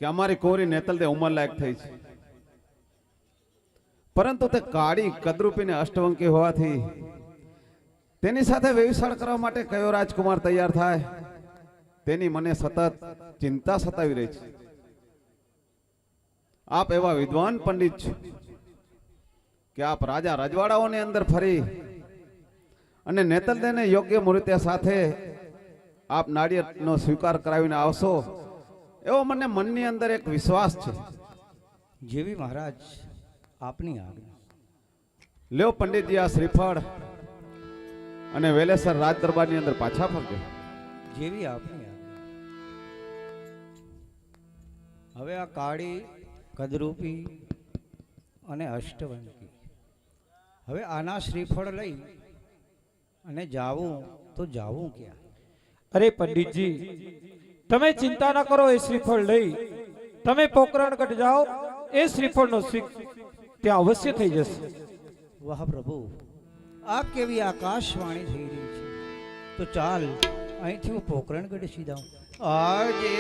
કે અમારી કોરી નેતલ દે ઉંમર લાયક થઈ છે, પરંતુ તે કાળી કદરૂપીને અષ્ટવંકી હોવાથી તેની સાથે વ્યવસાય કરવા માટે કયો રાજકુમાર તૈયાર થાય તેની મને સતત ચિંતા સતાવી રહી છે। આપ એવા વિદ્વાન પંડિત છો કે આપ રાજા રજવાડાઓની અંદર ફરી અને નેતલદેને યોગ્ય મૂર્તિ સાથે આપ નાળિયેરનો સ્વીકાર કરાવીને આવશો એવો મને મનની અંદર એક વિશ્વાસ છે। જેવી મહારાજ આપની આજ્ઞા। લ્યો પંડિતજી આ શ્રીફળ અને વેલેસર રાજ દરબારની અંદર પાછા ફરજો। જેવી આપની આજ્ઞા। હવે આ કાળી કદરૂપી અને અષ્ટવંકી, હવે આના શ્રીફળ લઈ અને જાવું તો જાવું ક્યાં? અરે પંડિતજી, તમે ચિંતા ન કરો, એ શ્રીફળ લઈ તમે પોકરણગઢ જાઓ, એ શ્રીફળનો ત્યાં અવશ્ય થઈ જશે। વાહ પ્રભુ, આ કેવી આકાશવાણી થઈ રહી છે। તો ચાલ અહીંથી હું પોકરણગઢ સીધા આજે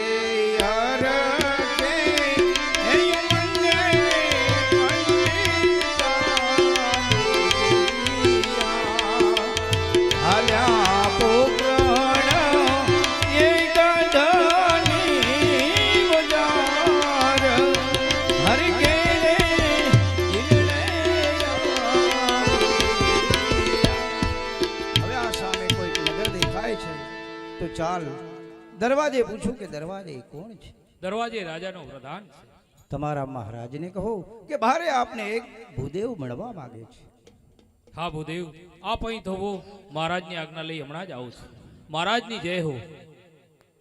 ચાલ દરવાજે પૂછું કે દરવાજે કોણ છે? દરવાજે રાજાનો પ્રધાન છે। તમારા મહારાજને કહો કે ભારે આપને એક ભૂદેવ મળવા માંગે છે। હા ભૂદેવ, આપ અહીં થોવો, મહારાજની આજ્ઞા લઈ હમણાં જ આવું છું। મહારાજની જય હો।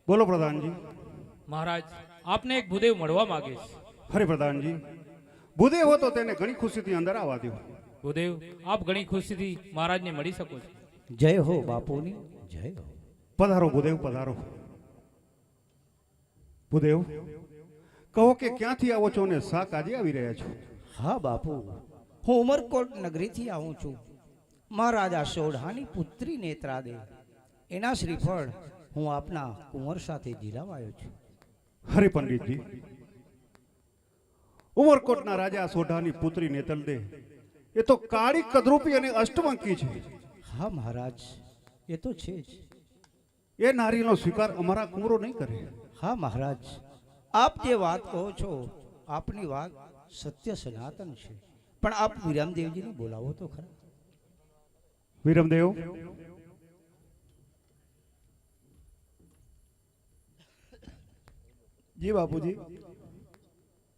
બોલો પ્રધાનજી। મહારાજ આપને એક ભૂદેવ મળવા માંગે છે। હરે પ્રધાનજી, ભૂદેવ હો તો તેને ઘણી ખુશીથી અંદર આવવા દો। ભૂદેવ, આપ ઘણી ખુશીથી મહારાજને મળી શકો છો। જય હો બાપુની જય હો। પધારો ભૂદેવ, પધારો। ભૂદેવ, કહો કે ક્યાંથી આવો છો અને શા કાજે આવી રહ્યા છો? હા બાપુ, હું ઉમરકોટ નગરીથી આવું છું। મહારાજા સોઢાની પુત્રી નેત્રાદે એના શ્રીફળ હું આપના કુંવર સાથે જીલાવાયો છું। હરે પંડિતજી, ઉમરકોટના રાજા સોઢાની પુત્રી નેતલદે એ તો કાળી કદરૂપી અને અષ્ટવંકી છે। હા મહારાજ, એ તો છે જ। એ નારીનો સ્વીકાર અમારા કુંવરો નહીં કરે। હા મહારાજ, આપ જે વાત કહો છો આપની વાત સત્ય સનાતન છે, પણ આપ વિરમદેવજીને બોલાવો તો ખરા। વિરમદેવ, જી બાપુજી।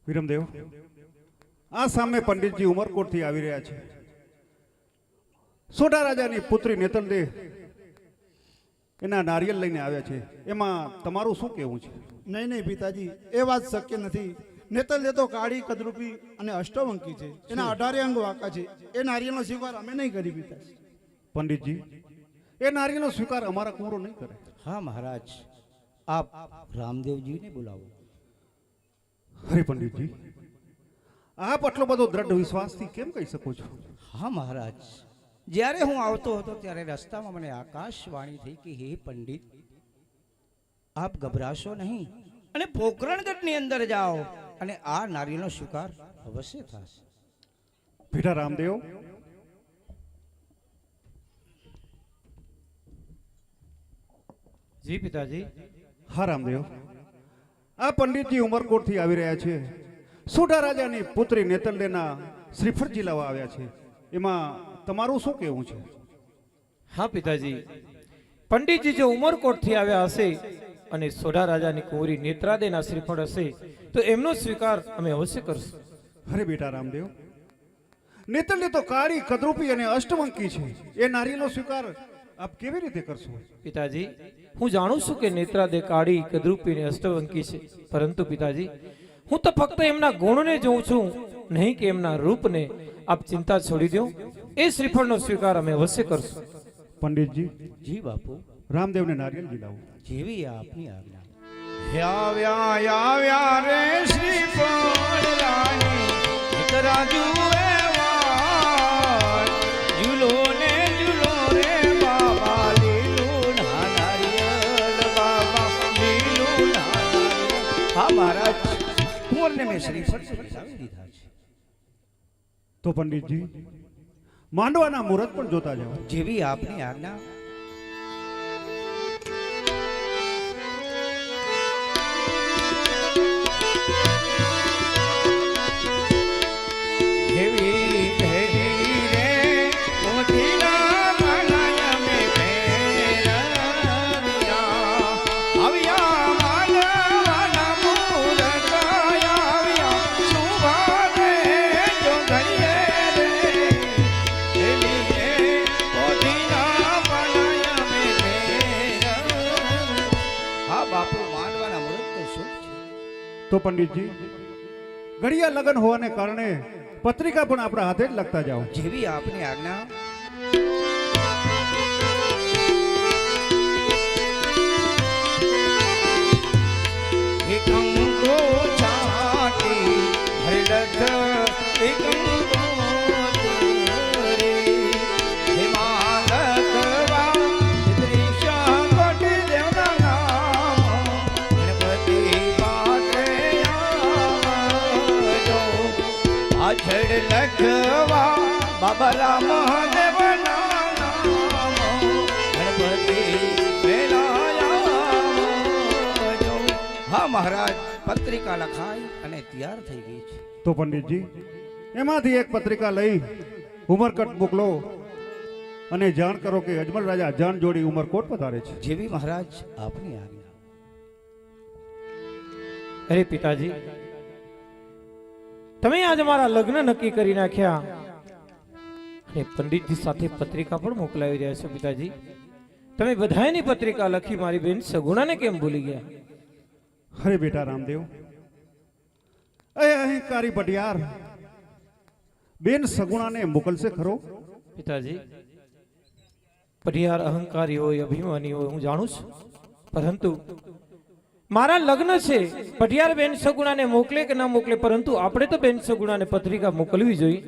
વિરમદેવ, આ સામે પંડિતજી ઉમરકોટથી આવી રહ્યા છે। સોઢા રાજાની પુત્રી નેતલદે એના નારિયેલ લઈને આવ્યા છે, એમાં તમારું શું કહેવું છે? નહીં નહીં પિતાજી, એ વાત શક્ય નથી। નેતલદે તો કાળી કદરૂપી અને અષ્ટવંકી છે, એના 18 અંગ વાંકા છે। એ નારિયેળનો સ્વીકાર અમે નહીં કરી પિતાજી। પંડિતજી, એ નારીનો સ્વીકાર અમારા કુંવરો નહીં કરે। હા મહારાજ, આપ રામદેવજીને બોલાવો। હરે પંડિતજી, આપ આટલો બધો દ્રઢ વિશ્વાસથી કેમ કહી શકો છો? હા મહારાજ, જ્યારે હું આવતો હતો ત્યારે રસ્તામાં મને આકાશવાણી થઈ કે હે પંડિત, આપ ગભરાશો નહીં અને પોકરણગઢની અંદર જાઓ અને આ નારીનો સ્વીકાર અવશ્ય થશે। બેટા રામદેવ, જી પિતાજી। હા રામદેવ, આ પંડિતજી ઉમરકોટથી આવી રહ્યા છે। સોઢા રાજાની પુત્રી નેતલદેના શ્રીફળ જીલાવા આવ્યા છે, એમાં તમારું શું કહેવું છે? હા પિતાજી, પંડિતજી જો ઉમરકોટથી આવ્યા હશે અને સોઢા રાજાની કુંવરી નેત્રાદેના શ્રીફળ હશે તો એમનો સ્વીકાર અમે અવશ્ય કરશું। અરે બેટા રામદેવ, નેતલદે તો કાળી કદરૂપી અને અષ્ટવંકી છે, એ નારીનો સ્વીકાર આપ કેવી રીતે કરશો? પિતાજી, હું જાણું છું કે નેત્રાદે કાળી કદરૂપી અને અષ્ટવંકી છે, પરંતુ પિતાજી હું તો ફક્ત એમના ગુણને જોઉં છું, નહીં કે એમના રૂપને। આપ ચિંતા છોડી દો, એ શ્રીફળનો સ્વીકાર અમે અવશ્ય કરશું। પંડિતજી, જી બાપુ, રામદેવને નારિયેલ જીલાવો। જેવી આપની આજ્ઞા। આવ્યા આવ્યા રે શ્રીફળ રાણી રાજુ ઝૂલો ને ઝૂલો રે બાબા લીલું નારિયેળ બાબા લીલું નારિયેળ। હા મહારાજ, કુંવરને મેં શ્રીફળ બિરાવી દીધા છે. તો પંડિતજી માંડવાના મુહૂર્ત પણ જોતા જાઓ. જેવી આપની આજ્ઞા. એવી ભેરી રે મોતીના માળા મેં પહેરાવ્યા. આવ્યા માનવાના મૂરત આવ્યા સુભાને જો ઘડીએ રે. એવી રે મોતીના માળા મેં પહેરાવ્યા. હા બાપુ, માંડવાના મુહૂર્ત તો શુભ છે. તો પંડિતજી ઘડિયા લગ્ન હોવાને કારણે પત્રિકા પણ આપણા હાથે જ લખતા જાઓ. જેવી આપની આજ્ઞા. એકંગો છાટી હરડત એકંગો તુરે હિમાલકવા ત્રિશા કોટી દેવના નામ ગણપતિ પાત્રે આવજો. પાછળ લખવા બાબા રામદેવના નામ ગણપતિ વેલાયા. હા મહારાજ, પત્રિકા લખાઈ અને તૈયાર થઈ ગઈ છે. તો પંડિતજી એમાંથી એક પત્રિકા લઈ ઉમરકટ મોકલો અને જાણ કરો કે અજમલ રાજા જાન જોડી ઉમરકોટ પધારે છે. જેવી મહારાજ આપની આજ્ઞા. અરે પિતાજી, તમે આજ મારા લગ્ન નક્કી કરી નાખ્યા અને પંડિતજી સાથે પત્રિકા પણ મોકલાવી રહ્યા છો. પિતાજી, તમે બધાયની પત્રિકા લખી મારી બેન સગુણાને કેમ ભૂલી ગયા? અરે બેટા રામદેવ, એ અહંકારી પટિયાર બેન સગુણાને મોકલશે ખરો? પિતાજી, પટિયાર અહંકારી હોય, અભિમાની હોય, હું જાણું છું, પરંતુ મારા લગ્ન છે. પટિયાર બેન સગુણાને મોકલે કે ના મોકલે, પરંતુ આપણે તો બેન સગુણાને પત્રિકા મોકલવી જોઈએ.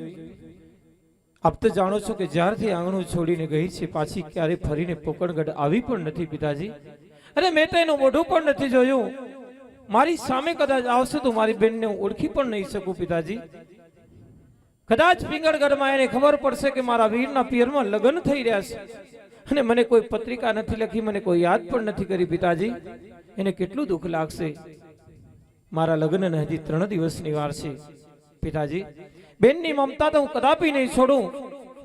આપ તો જાણો છો કે જ્યારથી આંગણું છોડીને ગઈ છે પાછી ક્યારે ફરીને પોકણગઢ આવી પણ નથી. પિતાજી, અરે મેં તો એનું મોઢું પણ નથી જોયું. મારી સામે કદાચ આવશે તો મારી બેનને હું ઓળખી પણ નહીં શકું. પિતાજી, કદાચ પિંગળગઢમાં એને ખબર પડશે કે મારા વીરના પિયરમાં લગ્ન થઈ રહ્યા છે અને મને કોઈ પત્રિકા નથી લખી, મને કોઈ યાદ પણ નથી કરી. પિતાજી, એને કેટલું દુઃખ લાગશે. મારા લગ્નને હજી 3 દિવસની વાર છે. પિતાજી, બેનની મમતા તો હું કદાપી નહીં છોડું.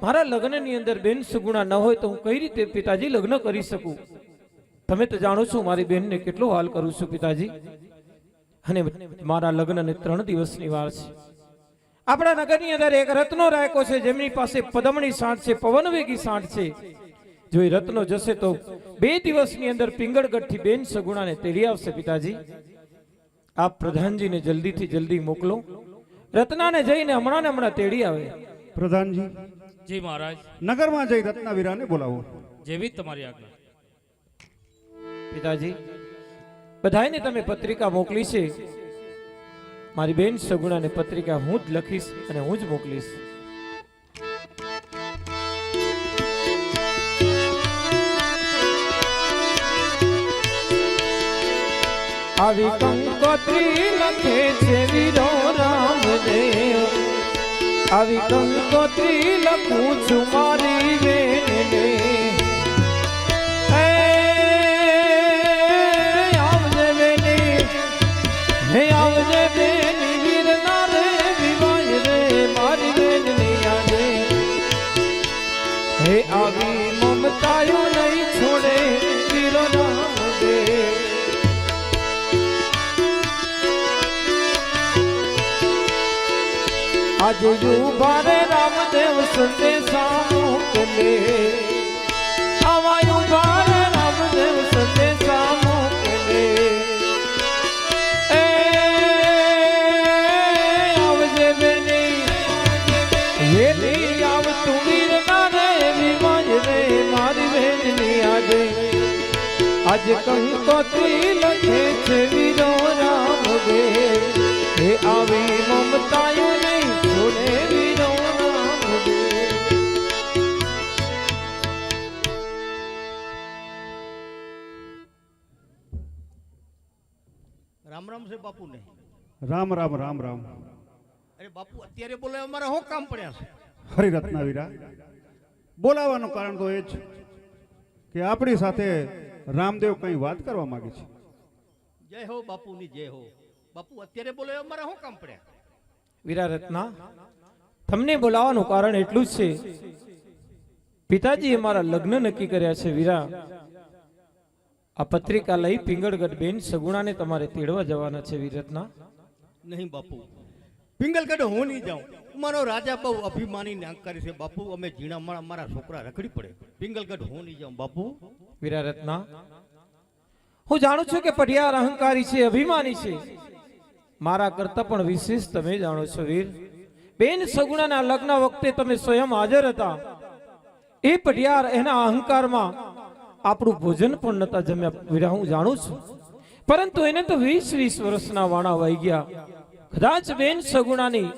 મારા લગ્નની અંદર બેન સુગુણા ન હોય તો હું કઈ રીતે પિતાજી લગ્ન કરી શકું? તમે તો જાણો છો મારી બેનને કેટલો હાલ કરું છું. પિતાજી, અને મારા લગ્નને 3 દિવસની વાર છે. આપણા નગરની અંદર એક રત્નો રાખ્યો છે, જેમની પાસે પદમણી સાંઠ છે, પવનવેગી સાંઠ છે. જો એ રત્નો જશે તો 2 દિવસની અંદર પિંગળગઢથી બેન સગુણાને તેડી આવશે. પિતાજી, આપ પ્રધાનજીને જલ્દીથી જલ્દી મોકલો. રત્નાને જઈને હમણાં તેડી આવે. પ્રધાનજી, જી મહારાજ, નગરમાં જઈ રત્નાવીરાને બોલાવો. જેવી તમારી આજ્ઞા. પિતાજી, બધાયને તમે પત્રિકા મોકલી છે. મારી બેન સગુણાને પત્રિકા હું જ લખીશ અને હું જ મોકલીશ. આવી કંકોત્રી લખે છે વીરો રામદેવ. આવી કંકોત્રી લખું છું મારી બેનને. આવજે બેની, હે આવજે બેની, વીરના રે વિવાય રે મારી બેનની યાદે. હે આવી મમતાયો નહીં છોડે વીરો રામદેવ. આજે યુવારે રામદેવ સંદેશા મોકલે. આવા યુવારે રામદેવ સંદેશા મોકલે. એ આવજે બેની, હેલી આવ તું વીરના રે વિવાય રે મારી બેનની આજે. આજે કંકોત્રી લખે છે વીરો રામદેવ. હે આવી મમતાયો નહીં છોડે વીરો રામદેવ. રામ રામ છે બાપુ ને. રામ રામ રામ રામ. અરે બાપુ અત્યારે બોલે અમારે શું કામ પડ્યા છે? હરિરત્નાવીરા, બોલાવાનું કારણ તો એ જ કે આપણી સાથે રામદેવ કંઈ વાત કરવા માંગે છે. જય હો બાપુની જય હો. બાપુ અત્યારે બોલે અમારે શું કામ પડ્યા? વીરા રત્ના, તમને બોલાવવાનું કારણ એટલું જ છે, પિતાજીએ મારા લગ્ન નક્કી કર્યા છે. વીરા, આ પત્રિકા લઈ પિંગળગઢ બેન સગુણાને તમારે તેડવા જવાના છે. વીર રત્ના, નહીં બાપુ, પિંગલગઢ હું નહીં જાઉં. મારો રાજા બહુ અભિમાની નાક કરે છે બાપુ. અમે ઝીણા મારા છોકરા રખડી પડે. પિંગલગઢ હું નહીં જાઉં બાપુ. વીરા રત્ના, હું જાણું છું કે પઢિયાર અહંકારી છે, અભિમાની છે. મારા કરતા પણ વિશેષ તમે જાણો છો વીર. બેન સગુણાના લગ્ન વખતે તમે સ્વયં હાજર હતા. એ પઢિયાર એના અહંકારમાં આપણું ભોજન પણ નતા જમ્યા. વીરા, હું જાણું છું, પરંતુ એને તો 20 વર્ષના વાણા વાઈ ગયા. કદાચ બેન સગુણાની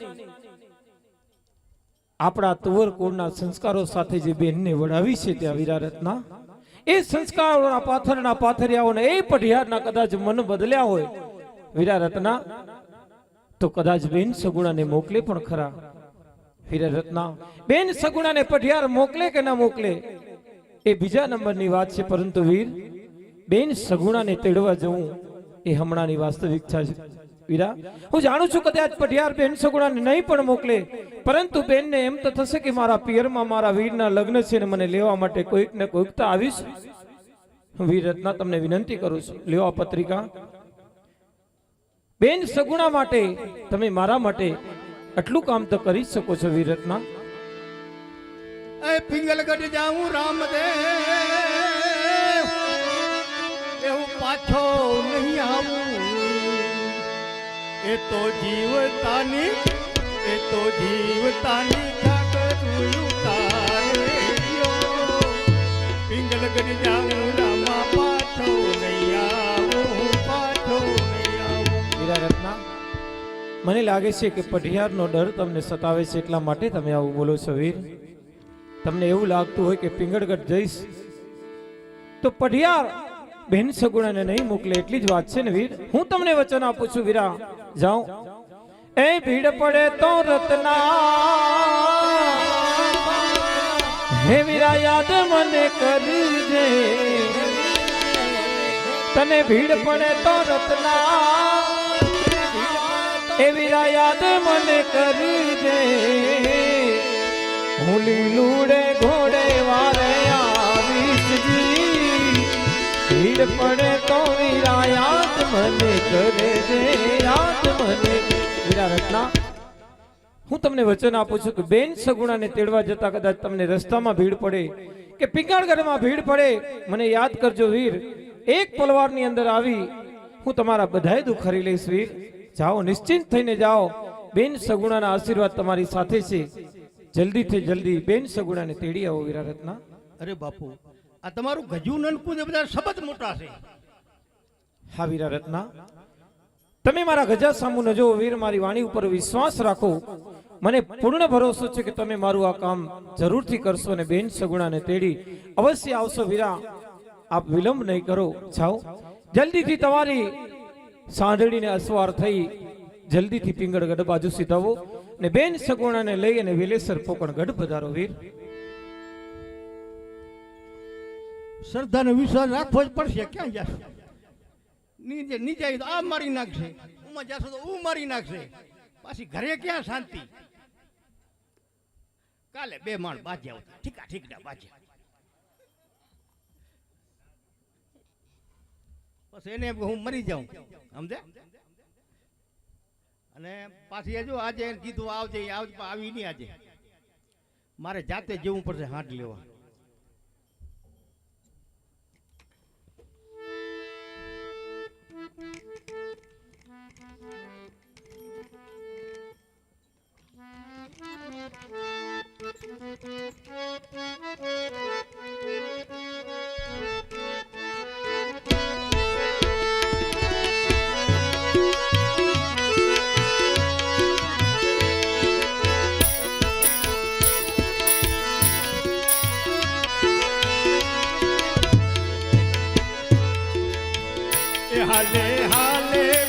આપણા તુવર કુળના સંસ્કારો સાથે જે બેનને વડાવી છે ત્યાં વીરા રત્ના, એ સંસ્કારોના પાથરના પાથરિયાઓને એ પઢિયારના કદાચ મન બદલ્યા હોય વીરા રત્ના, તો કદાચ બેન સગુણાને મોકલે પણ ખરા. વીરા રત્ના, બેન સગુણાને પઢિયાર મોકલે કે ના મોકલે એ બીજા નંબરની વાત છે, પરંતુ વીર, બેન સગુણાને તેડવા જવું એ હમણાંની વાસ્તવિકતા છે. વીરા, હું જાણું છું કદાચ પઢિયાર બેન સગુણાને નહીં પણ મોકલે, પરંતુ બેનને એમ તો થશે કે મારા પિયરમાં મારા વીરના લગ્ન છે ને મને લેવા માટે કોઈક ને કોઈક તો આવીશ. વીર રત્ના, તમને વિનંતી કરું છું, લ્યો આ પત્રિકા. બેન સગુણા માટે તમે મારા માટે આટલું કામ તો કરી શકો છો. વીર રત્ના, એ પિંગલગઢ જાઉં રામદેવ, એવું પાછો નહીં આવું. એ તો જીવતાની જાગરું ઉતારે ગયો. પિંગલગઢ જાઉં રામા, પાછો નહીં આવું, પાછો નહીં આવું. વીરા રત્ના, મને લાગે છે કે પઢિયારનો ડર તમને સતાવે છે, એટલા માટે તમે આવું બોલો છો. વીર, તમને એવું લાગતું હોય કે પિંગળગઢ જઈશ તો પઢિયાર બેન સગુણાને નહીં મોકલે, એટલી જ વાત છે ને વીર. હું તમને વચન આપું છું વીરા, જાઉં. એ ભીડ પડે તો રત્ના, હે વીરા યાદ મને કરજે. તને ભીડ પડે તો રત્ના, હે વીરા યાદ મને કરજે. હું લીલુડે ઘોડે વારે આવીશ જી, ભીડ પડે તો વીરા યાદ મને કરે છે, યાદ મને. વીરા રત્ના, હું તમને વચન આપું છું કે બેન સગુણાને તેડવા જતા કદાચ તમને રસ્તામાં ભીડ પડે કે પિંગળગઢમાં ભીડ પડે, મને યાદ કરજો વીર. એક પલવારની અંદર આવી હું તમારા બધાય દુઃખ હરી લઈશ. વીર, જાઓ, નિશ્ચિંત થઈને જાઓ. બેન સગુણાના આશીર્વાદ તમારી સાથે છે. જલ્દીથી જલ્દી બેન સગુણાને તેડી આવો. વીરા રત્ના, અરે બાપુ, આ તમારું ગજુ નનકું ને બધા શબ્દ મોટા છે. હા વીરા રત્ના, તમે મારા ગજા સામુ ન જો વીર, મારી વાણી ઉપર વિશ્વાસ રાખો. મને પૂર્ણ ભરોસો છે કે તમે મારું આ કામ જરૂરથી કરશો અને બેન સગુણાને તેડી અવશ્ય આવશો. વીરા, આપ વિલંબ નહીં કરો, જાઓ જલ્દીથી. તમારી સાંઢળીને અસવાર થઈ જલ્દીથી પિંગળગઢ બાજુ સીધાવો ને બેન સગુણાને લઈ અને વેલેસર પોકણગઢ પધારો. વીર, શ્રદ્ધાનો વિશ્વાસ રાખવો જ પડશે. ક્યાં જશો? નીચે તો આ મારી નાખશે, ઉમાં જશો તો હું મારી નાખશે. પાછી ઘરે ક્યાં શાંતિ? કાલે 2 માણ બાજ્યા ઠીકા ઠીકડા બાજ્યા, પછી એને હું મરી જાઉં, સમજે? અને પાછી જો આજે કીધું આવજે, આવી નહીં આજે. મારે જાતે જવું પડશે હાથ લેવા. હાલે હાલે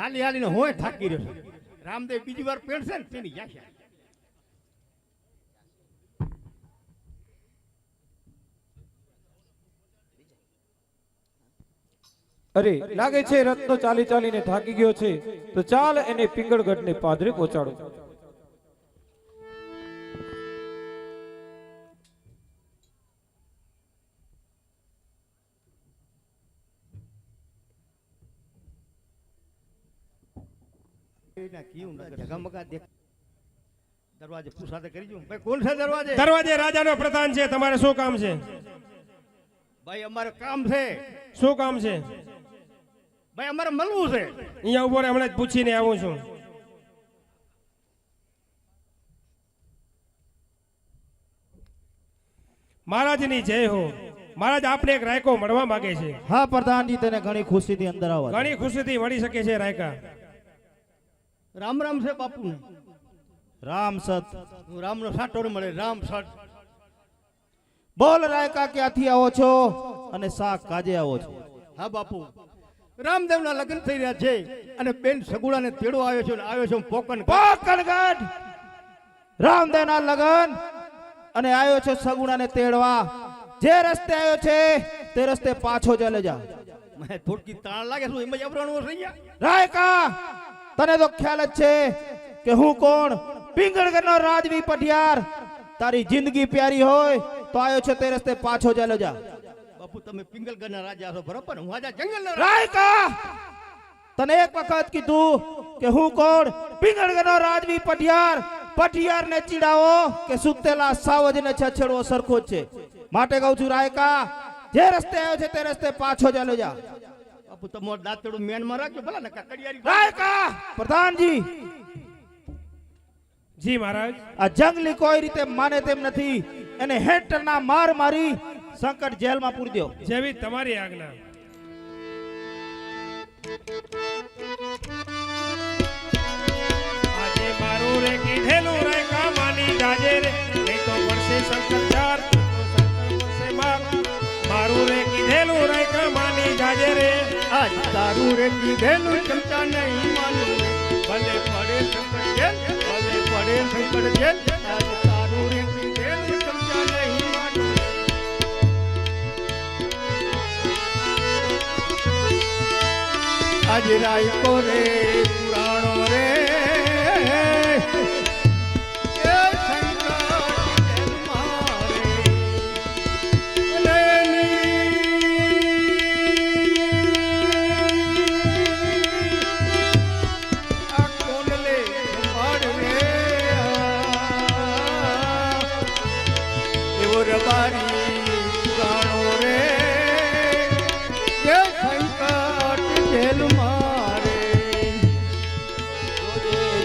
હાલી હાલીને હોય થાકી રહ્યો છે. રામદેવ બીજી વાર પહેરશે ને તેની જશે. અરે લાગે છે રત્નો ચાલી ચાલીને થાકી ગયો છે, તો ચાલ એને પિંગળગઢને પાદરે પહોંચાડો. એના કીયું નગર ઢગમગા દેખ. દરવાજે પૂછાતે કરી જો ભાઈ કોણ છે દરવાજે? દરવાજે રાજાનો પ્રધાન છે. તમારે શું કામ છે? ભાઈ અમારે કામ છે. શું કામ છે? ભાઈ અમારે મળવું છે. અહીંયા ઉભો રહે, હમણાં જ પૂછીને આવું છું. મહારાજની જય હો. મહારાજ આપને એક રાયકો મળવા માંગે છે. હા પ્રધાનજી, તેને ઘણી ખુશીથી અંદર આવવા દો. ઘણી ખુશીથી મળી શકે છે રાયકા. રામ રામ છે બાપુને. રામ સત. હું રામનો સાટો ન મળે. રામ સટ. બોલ રાયકા, ક્યાંથી આવો છો અને શાક કાજે આવો છો? હા બાપુ, રામદેવના લગ્ન થઈ રહ્યા છે અને બેન સગુડાને તેડો આવ્યો છે. આવ્યો છું પોકણ. પોકણગઢ રામદેવના લગન અને આવ્યો છો સગુણાને તેડવા. જે રસ્તે આવ્યો છે તે રસ્તે પાછો ચાલે જા. મને થોડકી તાણ લાગે શું એમ જ અવરાણું થઈ ગયા. રાયકા, તને તો ખ્યાલ જ છે કે હું કોણ? પિંગળગઢનો રાજવી પઢિયાર. તારી જિંદગી પ્યારી હોય તો આવ્યો છે તે રસ્તે પાછો ચાલે જા. બાપુ તમે પિંગલગઢના રાજા છો બરોબર, હું આજા જંગલના રાયકા, તને એક વખત કીધું કે હું કોણ? પિંગળગઢનો રાજવી પઢિયાર. પઢિયારને ચીડાવો કે સુતેલા સાવજને છછેડવો સરખો જ છે. માટે કહું છું રાયકા, જે રસ્તે આવ્યો છે તે રસ્તે પાછો ચાલે જા. બાપુ તમારો દાંતડું મેનમાં રાખજો ભલા ને કડિયારી. રાયકા, પ્રધાનજી, જી મહારાજ. આ જંગલી કોઈ રીતે માને તેમ નથી. એને હેઠળના માર મારી સંકટ જેલમાં પૂરી દો. જેવી તમારી આજ્ઞા. આજે મારું રે કીધેલું રાયકા માની જાજે રે, નહીં તો પડશે શંકર ચાર, પડશે માર. મારું રે કીધેલું રાયકા માની જાજે રે. આજ તારું રે કીધેલું ચમચા નહીં માનું રે. ભલે પડે સંકટ જેલ, ભલે પડે સંકટ જેલ. આજ તારું રે કીધેલું ચમચા નહીં માનું રે. આજ રાયકો રે પુરાણો રે. એ શંકર જેલ મારે. આ કોનલે સંભાળ રે. એવો રબારી પુરાણો રે. એ શંકર જેલ મારે.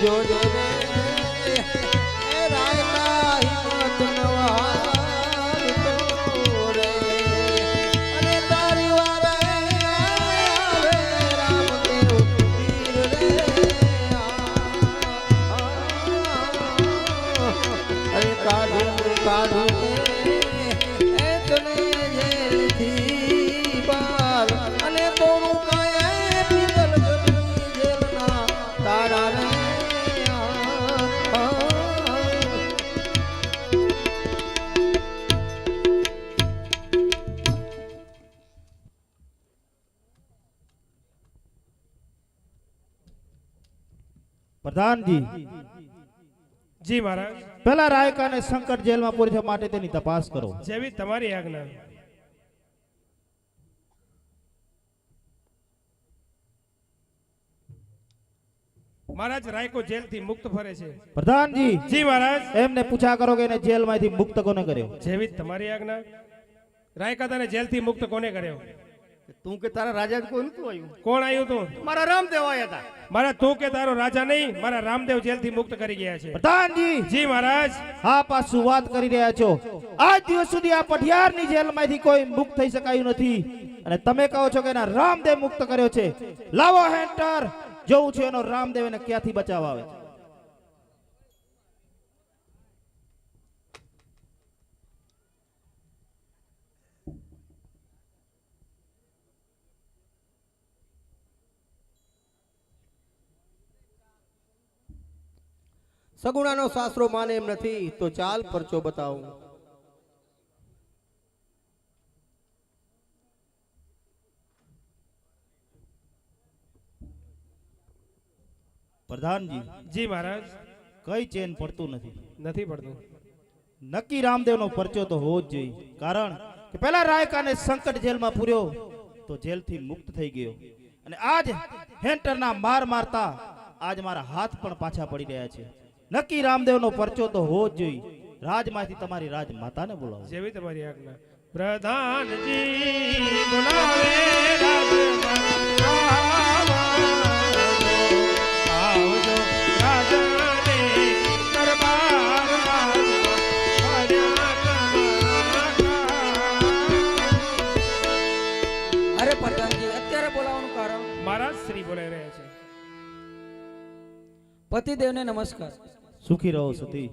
જોજે રે એ રાયકા, હિંમત નવારતો રે. અને તારી વારે આવે રામદેવ વીર રે. અરે કાઢું કાઢું એ તને જેલથી બહાર. અને તોરું કાંઈ પિંગલગઢની જેલના તારા રે. પ્રધાનજી, જી મહારાજ. પેલા રાયકાને સંકટ જેલમાં પૂરી છે, માટે તેની તપાસ કરો. જેવી તમારી આજ્ઞા. મહારાજ રાયકો જેલથી મુક્ત ફરે છે. પ્રધાનજી, જી મહારાજ. એમને પૂછા કરો કે એને જેલમાંથી મુક્ત કોને કર્યો? જેવી તમારી આજ્ઞા. રાયકા તને જેલથી મુક્ત કોને કર્યો? તું કે તારા રાજા કોઈ નતું આવ્યું. કોણ આવ્યું તું? મારા રામદેવ આવ્યા હતા. મારા તું કે તારો રાજા નહીં, મારા રામદેવ જેલથી મુક્ત કરી ગયા છે. પ્રધાનજી, જી મહારાજ. હા પાછું વાત કરી રહ્યા છો. આજ દિવસ સુધી આ પઢિયારની જેલમાંથી કોઈ મુક્ત થઈ શકાયું નથી અને તમે કહો છો કે એના રામદેવ મુક્ત કર્યો છે. લાવો હેન્ટર, જોઉં છું એનો રામદેવ એને ક્યાંથી બચાવવા આવે છે. સગુણાનો સાસરો માને એમ નથી તો ચાલ પરચો બતાવું. પ્રધાનજી, જી મહારાજ. કઈ ચેન પડતું નથી. નથી પડતું. નક્કી રામદેવનો પરચો તો હોવો જ જોઈએ. કારણ કે પહેલા રાયકાને સંકટ જેલમાં પૂર્યો તો જેલથી મુક્ત થઈ ગયો, અને આજ હેન્ટરના માર મારતા આજ મારા હાથ પણ પાછા પડી રહ્યા છે. નક્કી રામદેવનો પરચો તો હોવો જ જોઈએ. રાજમાંથી તમારી રાજ માતાને બોલાવો. જેવી તમારી આજ્ઞા. પ્રધાનજી બોલાવે આવજો રાજાને દરબારમાં અરે પ્રધાનજી, અત્યારે બોલાવવાનું કારણ? મહારાજ શ્રી બોલાઈ રહ્યા છે. પતિદેવને નમસ્કાર. સુખી રહો સતી.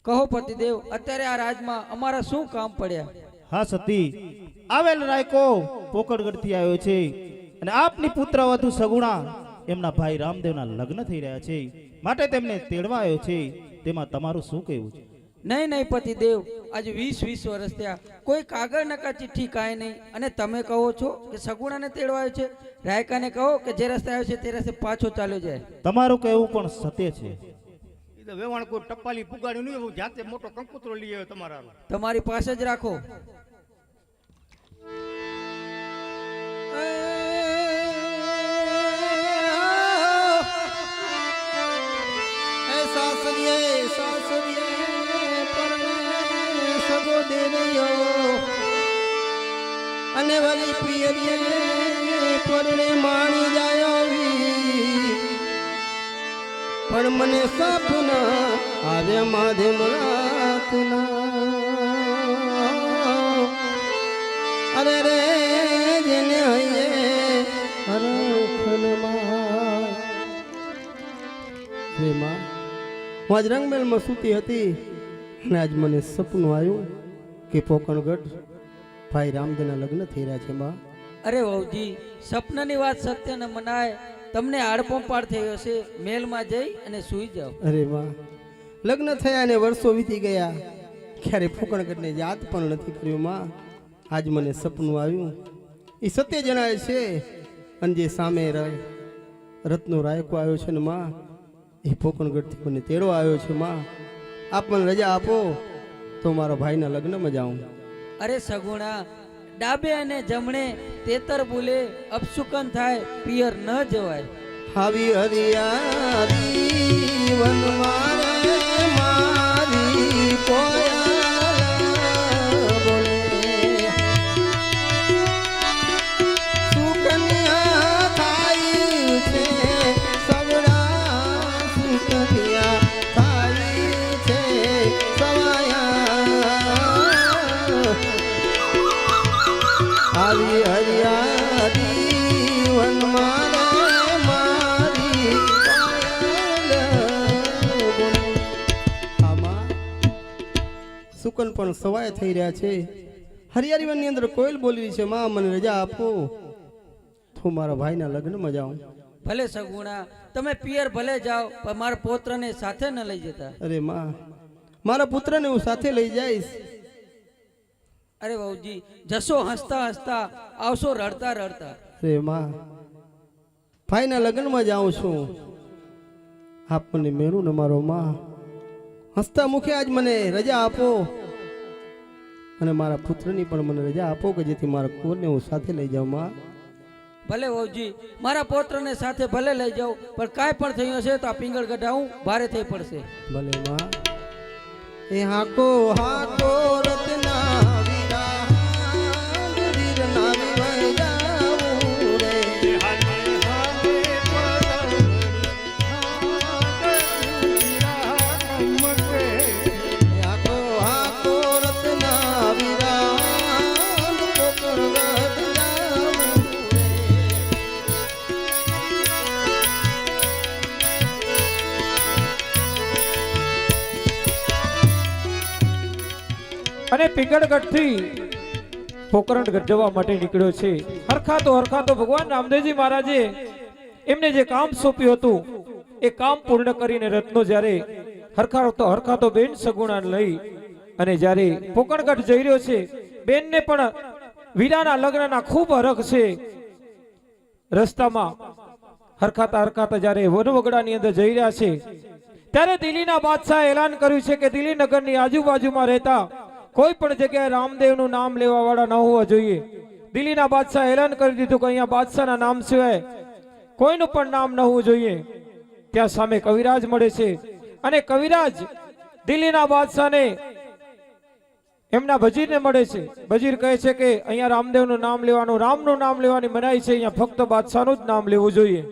કહો પતિદેવ, અત્યારે આ રાજમાં અમારા શું કામ પડ્યા? હા સતી, આવેલ રાયકો પોકળગઢથી આવ્યો છે, અને આપની પુત્ર વધુ સગુણા એમના ભાઈ રામદેવના લગ્ન થઈ રહ્યા છે, માટે તેમને તેડવા આવ્યો છે. તેમાં તમારું શું કહેવું છે? નહીં નહીં પતિદેવ, આજે 20 વર્ષ થયા, કોઈ કાગળ નકા ચિઠ્ઠી કાંઈ નહીં, અને તમે કહો છો કે સગુણાને તેડવા આવ્યો છે. રાયકાને કહો કે જે રસ્તે આવ્યો છે તે રસ્તે પાછો ચાલ્યો જાય. તમારું કહેવું પણ સત્ય છે. વેવાણ કોઈ ટપાલી પુગાડ્યું નહીં, જાતે મોટો કંકુતરો લઈ આવ્યો તમારા. તમારી પાસે જ રાખો. અને વાલી પિયરીએ પરણે માણી જાય પણ મને સપના આવે માધ્યમ રાતના. અરે રે જેને હૈયે હરખનમાં રે માં, હું આજ રંગમેલમાં સૂતી હતી અને આજ મને સપનું આવ્યું કે પોકણગઢ ભાઈ રામદેવના લગ્ન થઈ રહ્યા છે. માં, અરે વહુજી, સપનાની વાત સત્ય ન મનાય. તમને આડપંપાડ થયો છે, મેલમાં જઈ અને સૂઈ જાઓ. અરે માં, લગ્ન થયા અને વર્ષો વીતી ગયા, ક્યારે પોકણગઢને યાદ પણ નથી કર્યું. માં, આજ મને સપનું આવ્યું, એ સત્ય જણાય છે. અને જે સામે રત્નો રાયકો આવ્યો છે ને માં, એ પોકણગઢથી મને તેડવા આવ્યો છે. માં, આપ મને રજા આપો તો મારા ભાઈના લગ્નમાં જાઉં. અરે સગુણા, ડાબે અને જમણે તેતર બોલે, અપશુકન થાય, પિયર ન જવાય. આવી હરિયાળી વનમાં રે મારી કોયલ બોલે, સુકન્યા થાય છે સવડા, સુકન્યા થાય છે સવાયા. આવી હરિયાળી વનમાં રે મારી કોયલ બોલે. આમાં સુકન પણ સવાય થઈ રહ્યા છે. હરિયાળી વનની અંદર કોયલ બોલી રહી છે, માં મને રજા આપો તો મારા ભાઈના લગ્નમાં જાઉં. ભલે સગુણા, તમે પિયર ભલે જાઓ, પણ મારા પૌત્રને સાથે ન લઈ જતા. અરે માં, મારા પુત્રને હું સાથે લઈ જઈશ. અરે વહુજી, જશો હસતા હસતા, આવશો રડતા રડતા. અરે માં, ભાઈના લગ્નમાં જાઉં છું, આપ મને મેળું ને મારો. માં, હસતા મુખે આજ મને રજા આપો અને મારા પુત્રની પણ મને રજા આપો કે જેથી મારા કુંવરને હું સાથે લઈ જાઉં. માં, ભલે વહુજી, મારા પૌત્રને સાથે ભલે લઈ જાઉં, પણ કાંઈ પણ થયું હશે તો આ પિંગળગઢ આવું ભારે થઈ પડશે. ભલે માં. એ હાકો હાકો રત્ના વિરાજ વીરના વિવજાવું રે. હાકો હાકો રત્ના વિરાજ પોકણગઢ જાવું રે. અને પિંગળગઢથી પોકરણગઢ જવા માટે નીકળ્યો છે. હરખાતો ભગવાન રામદેવજી મહારાજે એમને જે કામ સોંપ્યું હતું એ કામ પૂર્ણ કરીને રત્નો જ્યારે હરખાતો બેન સગુણા લઈ અને જ્યારે પોકણગઢ જઈ રહ્યો છે, બેનને પણ વીરાના લગ્નના ખૂબ હરખ છે. રસ્તામાં હરખાતા જ્યારે વનવગડાની અંદર જઈ રહ્યા છે ત્યારે દિલ્હીના બાદશાહે એલાન કર્યું છે કે દિલ્હી નગરની આજુબાજુમાં રહેતા કોઈ પણ જગ્યાએ રામદેવનું નામ લેવા વાળા ન હોવા જોઈએ. દિલ્હીના બાદશાહે એલાન કરી દીધું કે અહીંયા બાદશાહના નામ સિવાય કોઈનું પણ નામ ન હોવું જોઈએ. ત્યાં સામે કવિરાજ મળે છે અને કવિરાજ દિલ્હીના બાદશાહને એમના વજીરને મળે છે. વજીર કહે છે કે અહીંયા રામદેવનું નામ લેવાનું, રામનું નામ લેવાની મનાઈ છે, અહીંયા ફક્ત બાદશાહનું જ નામ લેવું જોઈએ.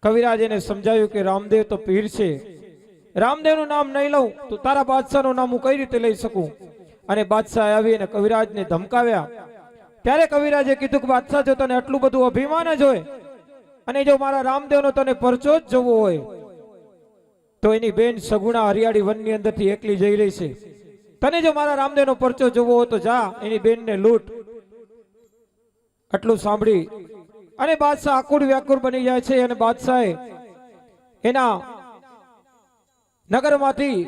કવિરાજ એને સમજાવ્યું કે રામદેવ તો પીર છે, રામદેવનું નામ નહીં લઉં તો તારા બાદશાહનું નામ હું કઈ રીતે લઈ શકું. અને બાદશાહ આવી અને કવિરાજને ધમકાવ્યા. ત્યારે કવિરાજે કીધું કે બાદશાહ, જો તને આટલું બધું અભિમાન જ હોય અને જો મારા રામદેવનો તને પરચો જ જોવો હોય તો એની બેન સગુણા હરિયાળી વનની અંદરથી એકલી જઈ રહી છે. તને જો મારા રામદેવનો પરચો જોવો હોય તો જા, એની બેનને લૂંટ. આટલું સાંભળી અને બાદશાહ આકુળ વ્યાકુળ બની જાય છે અને બાદશાહે એના નગરમાંથી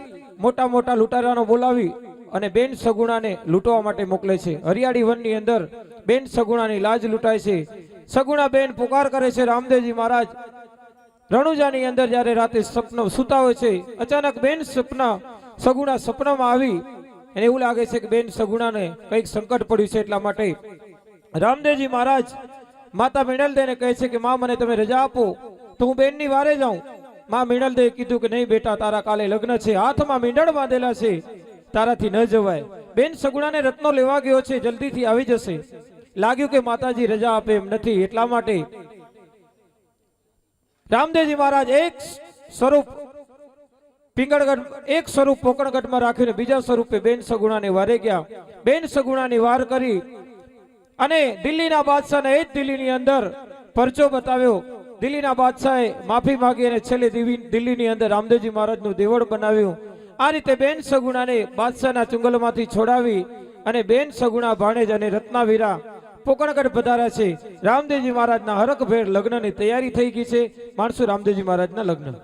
મોટા મોટા લૂંટારાનો બોલાવી અને બેન સગુણાને લૂંટવા માટે મોકલે છે. હરિયાળી વનની અંદર બેન સગુણાની લાજ લૂંટાય છે. સગુણા બેન પુકાર કરે છે, રામદેવજી મહારાજ. રણુજાની અંદર જ્યારે રાતે સપનો સૂતા હોય છે, અચાનક બેન સગુણા સપનામાં આવી અને એવું લાગે છે કે બેન સગુણાને કંઈક સંકટ પડ્યું છે. એટલા માટે રામદેવજી મહારાજ માતા મીણલદેને કહે છે કે માં, મને તમે રજા આપો તો હું બેનની વારે જાઉં. માં મીણલદેએ કીધું કે નહીં બેટા, તારા કાલે લગ્ન છે, હાથમાં મીંડળ બાંધેલા છે, તારાથી ન જવાય. બેન સગુણાને રત્નો લેવા ગયો છે, જલ્દીથી આવી જશે. લાગ્યું કે માતાજી રજા આપે એમ નથી, એટલા માટે રામદેવજી મહારાજ એક સ્વરૂપ પોકણગઢમાં રાખીને બીજા સ્વરૂપે બેન સગુણાને વારે ગયા. બેન સગુણાની વાર કરી અને દિલ્હીના બાદશાહને એ જ દિલ્હીની અંદર પરચો બતાવ્યો. દિલ્હીના બાદશાહે માફી માંગી અને છેલ્લે દિલ્હીની અંદર રામદેવજી મહારાજનું દેવળ બનાવ્યું. આ રીતે બેન સગુણાને બાદશાહના ચુંગલમાંથી છોડાવી અને બેન સગુણા ભાણેજ અને રત્નાવીરા પોકણગઢ પધાર્યા છે. રામદેવજી મહારાજના હરખભેર લગ્નની તૈયારી થઈ ગઈ છે. માણસો રામદેવજી મહારાજના લગ્ન.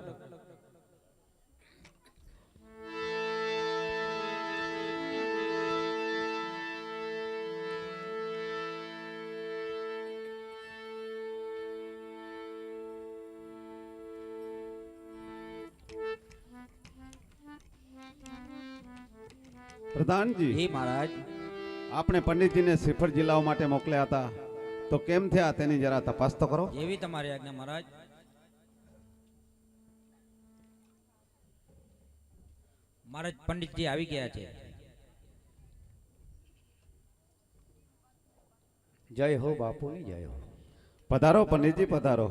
પ્રધાનજી, હે મહારાજ, આપણે પંડિતજીને શ્રીફળ જિલ્લાઓ માટે મોકલ્યા હતા, તો કેમ થયા તેની જરા તપાસ તો કરો. એવી તમારી આજ્ઞા મહારાજ. મહારાજ, પંડિતજી આવી ગયા છે. જય હો બાપુની જય હો. પધારો પંડિતજી, પધારો.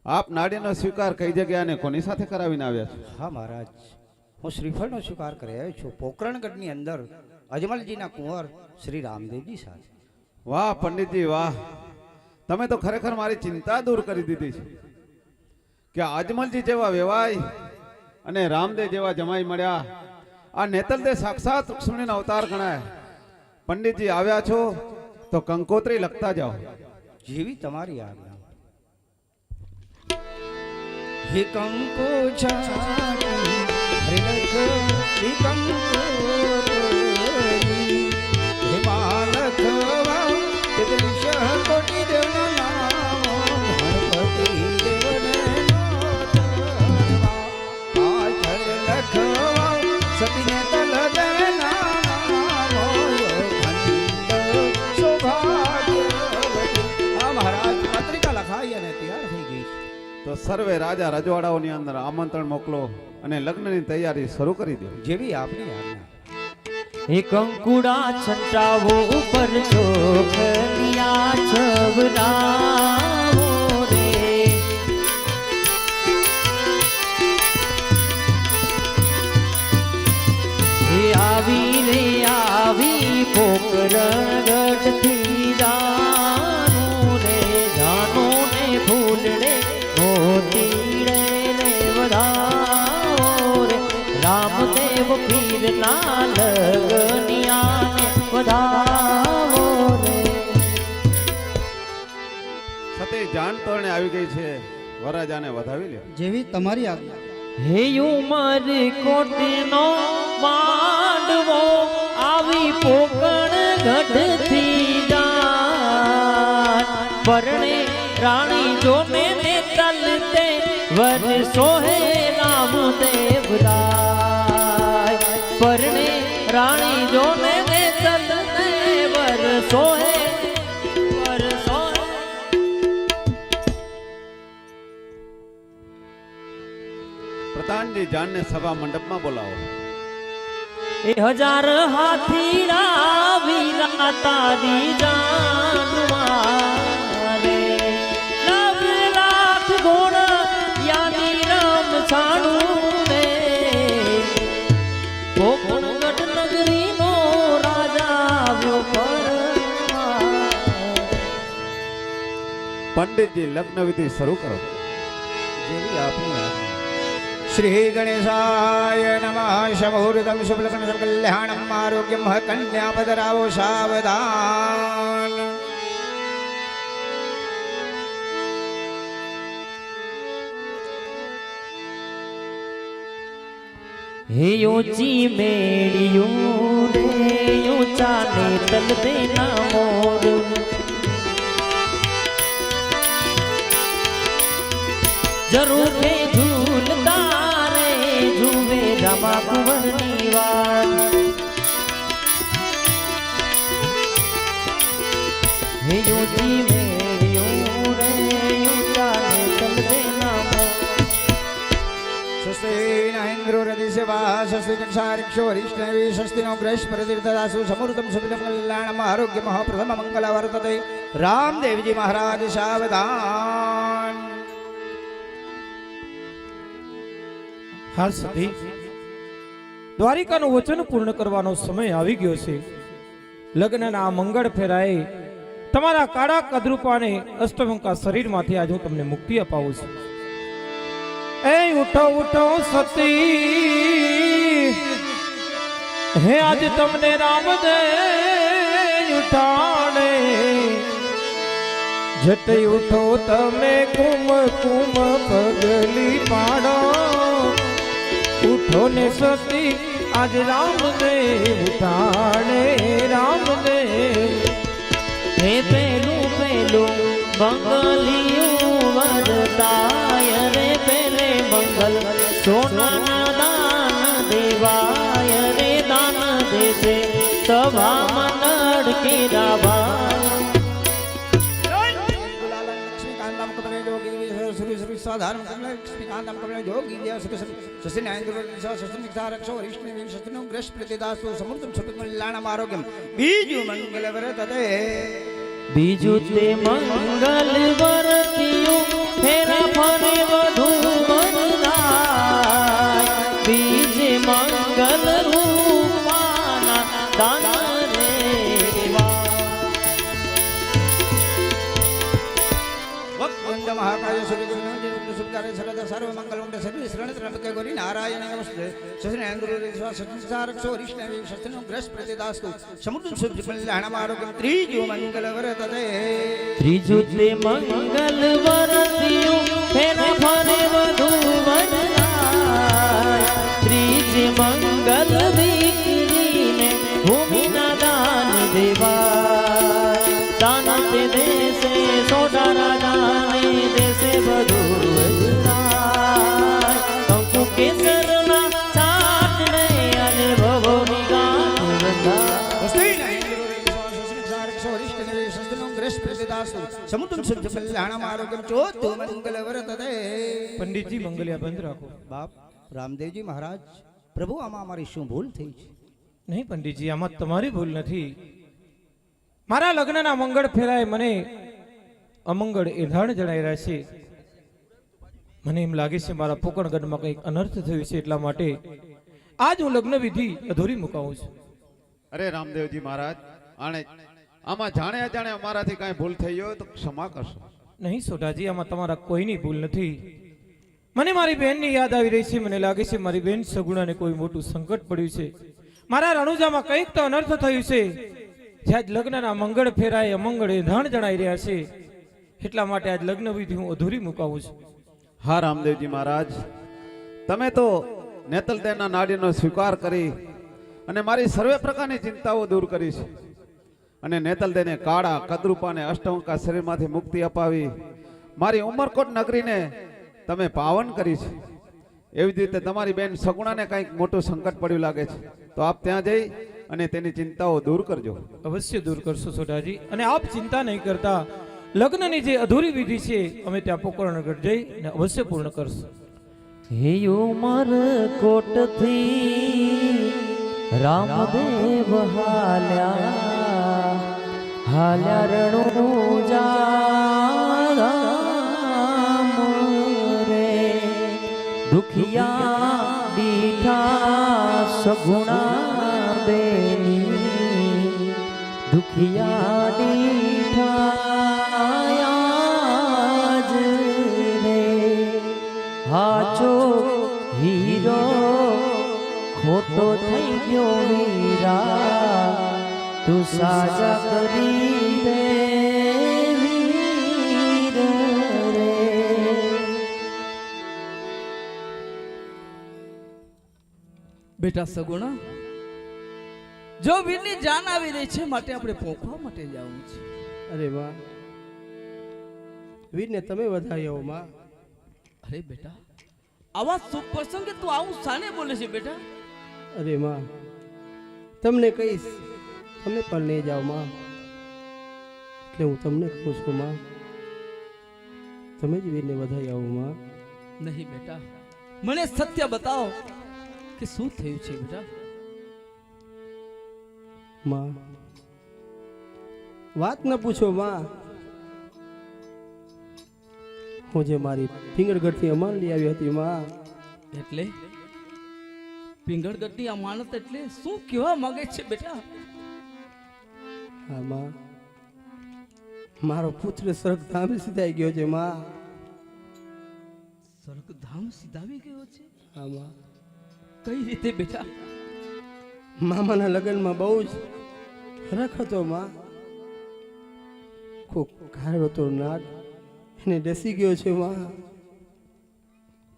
આપ નાડીનો સ્વીકાર કઈ જગ્યા અને કોની સાથે કરાવીને આવ્યા છો? હા મહારાજ, હું શ્રીફળનો સ્વીકાર કરી આવ્યો છું પોકરણગઢની અંદર અજમલજીના કુંવર શ્રી રામદેવજી સાથે. વાહ પંડિતજી વાહ, તમે તો ખરેખર મારી ચિંતા દૂર કરી દીધી છે કે અજમલજી જેવા વેવાય અને રામદેવ જેવા જમાઈ મળ્યા. આ નેતલદેવ સાક્ષાત રુક્ષ્મણીનો અવતાર ગણાય. પંડિતજી આવ્યા છો તો કંકોત્રી લખતા જાઓ. જેવી તમારી આજ્ઞા. હે કંકો છાટી હૃદય હે કંકોત્રી હે માલખવા ત્રિશ કોટી દેવના નામ ગણપતિ દેવને નોતરવા પાછળ લખવા સતીને તલ દેના મોયો ખંડ સૌભાગ્યવતી. આ મહારાજ પત્રિકા લખાઈ અને તૈયાર થઈ ગઈ છે. તો સર્વે રાજા રજવાડાઓની અંદર આમંત્રણ મોકલો અને લગ્નની તૈયારી શરૂ કરી દો. જેવી આપની આજ્ઞા. હે કંકુડા છંટાવો ઉપર ચોખલિયા છબરાવો રે. હે આવી રે આવી પોકરણગઢથી જાનું રે, જાનું ને ફૂલડે મોતીડે રે વધાવો રે. રામદેવ પીરના લગનિયાને વધાવો રે. સતી જાણ તોરણે આવી ગઈ છે. વરરાજાને વધાવી લે. જેવી તમારી આજ્ઞા. હે ઉમર કોટનો માંડવો આવી પોકણ ગઢથી જાન પરણે રાણી જોને ને તલતે વરસો હે રામદેવ રાય પરણે રાણી જોને ને તલતે વરસો હે વરસો પ્રધાનજી જાનને સભા મંડપમાં બોલાવો. એ હજાર હાથીડા વીરા તારી જાનવારે લવ લાખ ગુણ યાની રામ છાણું ને કોકણગઢ નગરીનો રાજા આવ્યો પરમાર. પંડિતજી લગ્ન વિધિ શરૂ કરો. જેવી આપની આજ્ઞા. શ્રી ગણેશાય નમઃ. શમુહૂર્તમ શુભલગ્ન સકલ્યાણમ આરોગ્યમ કન્યા પદરાવો સાવધાન. હે ઊંચી મેળિયું રે ઊંચા ને તલ દેના મોર જરૂર હે ઝૂલતા રે ઝૂવે રમા કુંવરની વાત. હે ઊંચી મેળિયું રે ઊંચા ને તલ દેના મોર સ્વસ્તિ ઇન્દ્રો રદિશવા સ્વસ્તિ ચક્ષારિક્ષો હરિષ્ણવી સ્વસ્તિનો બૃહસ્પતિર્દદાસુ સમૃદ્ધમ સુભિદમ કલ્યાણમ આરોગ્યમ પ્રથમ મંગલ વર્તતે. રામદેવજી મહારાજ સાવધાન. હાર સતી દ્વારિકાનું વચન પૂર્ણ કરવાનો સમય આવી ગયો છે. લગ્નના આ મંગળ ફેરાએ તમારા કાળા કદરૂપાને અષ્ટવંકા શરીરમાંથી આજ હું તમને મુક્તિ અપાવું છું. એ ઉઠો ઉઠો સતી હે આજ તમને રામદેવ ઉઠાડે જટ ઉઠો તમે કુમ કુમ પગલી પાડો ઉઠો ને સતી આજ રામદેવ ઉઠાડે રામદેવ. હે પેલું પેલું મંગલિયું વરદાય રે પેલે મંગલ સોનાના દાન દેવાય રે દાન દેશે સભા મંડળ કેરાવા. લક્ષ્મીકાંતમ કમલે જોગી શ્રી શ્રી સાધારણ કમલે લક્ષ્મીકાંતમ કમલે જોગી જય શ્રી શ્રી નાયન્દ્ર શ્રી નિક્ષારક્ષો હરિષ્ણવી શ્રીનો બૃહસ્પતિદાસુ સમૃદ્ધમ સુભિદમ કલ્યાણમ આરોગ્યમ. બીજું મંગલ વર્તતે. બીજું તે મંગલ વર્ત્યું ફેરા ફરે વધુ વરદાય બીજે મંગલ રૂપાના દાન રે વક્રતુંડ મહાકાય સૂર્યગ્રહણ શુભકાર્ય સર્વદા સર્વ મંગલ મંગળ સર્વે શરણ ત્રંબકે ગૌરી નારાયણ નમસ્તે. શ્રી નાયન્દ્ર સંસારક્ષો હરિષ્ણવી શસ્ત્રનો બૃહસ્પતિદાસુ સમૃદ્ધ શુભ કલ્યાણમ આરોગ્યમ. ત્રીજું મંગલ વર્તતે. ત્રીજું તે મંગલ વર્ત્યું ફેરા ફરે વધુ વરદાય ત્રીજે મંગલ દીકરીને ભૂમિના દાન દેવાય. દાન તે દેશે સોડા રાજાને દેશે બધું વજરાય. કંકુ કેસરના ચાટણે અને ભવોની ગાંઠ બંધાય. શ્રી નાયન્દ્ર હરિષ્ણવી શસ્ત્રનો બૃહસ્પતિદાસુ સમૃદ્ધ શુભ કલ્યાણમ આરોગ્યમ. ચોથું મંગલ વર્તતે. પંડિતજી મંગલિયા બંધ રાખો. બાપ રામદેવજી મહારાજ, પ્રભુ આમાં અમારી શું ભૂલ થઈ છે? નહીં પંડિતજી, આમાં તમારી ભૂલ નથી. મારા લગ્નના મંગળ ફેરાએ મને અમંગળ એંધાણ જણાઈ રહ્યા છે. મને એમ લાગે છે મારા પોકણગઢમાં કંઈક અનર્થ થયું છે, એટલા માટે આજ હું લગ્ન વિધિ અધૂરી મુકાવું છું. અરે રામદેવજી મહારાજ, આમાં જાણે અજાણે અમારાથી કાંઈ ભૂલ થઈ હોય તો ક્ષમા કરશો. નહીં સોઢાજી, આમાં તમારા કોઈની ભૂલ નથી. મને મારી બહેનની યાદ આવી રહી છે. મને લાગે છે મારી બહેન સગુણાને કોઈ મોટું સંકટ પડ્યું છે. મારા રણુજામાં કંઈક તો અનર્થ થયું છે. જ્યાં લગ્નના મંગળ ફેરાય અમંગળ એંધાણ જણાઈ રહ્યા છે, એટલા માટે આજ લગ્ન વિધિ હું અધૂરી મુકાવું છું. હા રામદેવજી મહારાજ, તમે તો નેતલદેના નાડીનો સ્વીકાર કરી અને મારી સર્વે પ્રકારની ચિંતાઓ દૂર કરી છે અને નેતલદેને કાળા કદરૂપાને અષ્ટવંકા શરીરમાંથી મુક્તિ અપાવી મારી ઉમરકોટ નગરીને તમે પાવન કરી છે. એવી જ રીતે તમારી બેન સગુણાને કંઈક મોટું સંકટ પડ્યું લાગે છે, તો આપ ત્યાં જઈ અને તેની ચિંતાઓ દૂર કરજો. અવશ્ય દૂર કરશો સોઢાજી. અને આપ ચિંતા નહીં કરતા, લગ્નની જે અધૂરી વિધિ છે અમે ત્યાં પોકરણગઢ જઈ અને અવશ્ય પૂર્ણ કરશું. હે ઉમર કોટથી રામદેવ હાલ્યા રણું જામ રે, દુખિયા દીઠા સગુણા બેની, દુખિયા દીઠા આજ રે, હાચો હીરો ખોટો થઈ ગયો વીરા, તું સાજા કરી દે વીર રે. બેટા સગુણા, જો વીરની જાન આવી રહી છે માટે આપણે પોખવા માટે જવું છે. અરે વાહ, વીરને તમે વધાવી આવો માં. અરે બેટા, આવા શુભ પ્રસંગે તું આવું સાને બોલે છે બેટા? અરે માં, તમને કહીશ, તમે પણ લઈ જાઓ માં, એટલે હું તમને કહું છું માં, તમે જ વીરને વધાવી આવો માં. નહીં બેટા, મને સત્ય બતાવો કે શું થયું છે બેટા? માં, વાત ન પૂછો માં. હું જે મારી પિંગળગઢથી અમાન લઈ આવી હતી માં. એટલે પિંગળગઢની અમાનત એટલે શું કહેવા માંગે છે બેટા? હા માં, મારો પુત્ર સ્વર્ગધામ સીધાઈ ગયો છે માં. સ્વર્ગધામ સીધાવી ગયો છે? હા માં. કઈ રીતે બેટા? મામાના લગ્નમાં બહુ જ હરખ હતો માં. કોક ઘાયલો તો નાગ એને ડસી ગયો છે માં.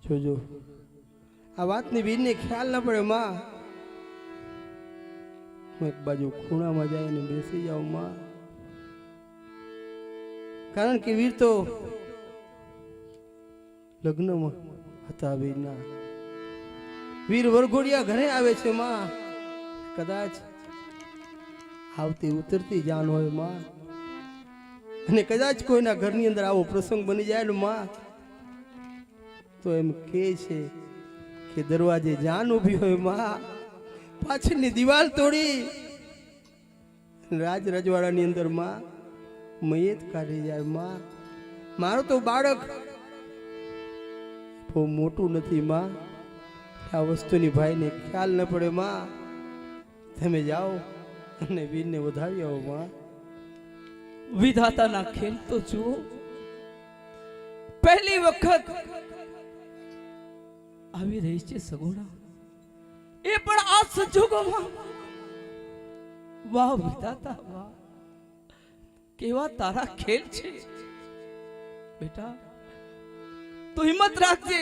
જોજો આ વાતની વીરને ખ્યાલ ન પડે માં. હું એક બાજુ ખૂણામાં જાય અને બેસી જાઉં માં, કારણ કે વીર તો લગ્નમાં હતા વીરના. વીર વરઘોડિયા ઘરે આવે છે માં. કદાચ આવતી ઉતરતી જાન હોય માં, અને કદાચ કોઈના ઘરની અંદર આવો પ્રસંગ બની જાય ને માં, તો એમ કહે છે કે દરવાજે જાન ઊભી હોય માં, પાછળની દિવાલ તોડી રાજ રજવાડાની અંદર માં મયત કાઢી જાય માં. મારું તો બાળક બહુ મોટું નથી માં. આ વસ્તુની ભાઈને ખ્યાલ ન પડે માં. તમે જાઓ અને વીરને વધાવી આવો માં. વિધાતાના ખેલ તો જુઓ. પહેલી વખત આવી રહી છે સગુણા, એ પણ આ સંજોગોમાં. વાહ વિધાતા વાહ, કેવા તારા ખેલ છે બેટા. તું હિંમત રાખજે.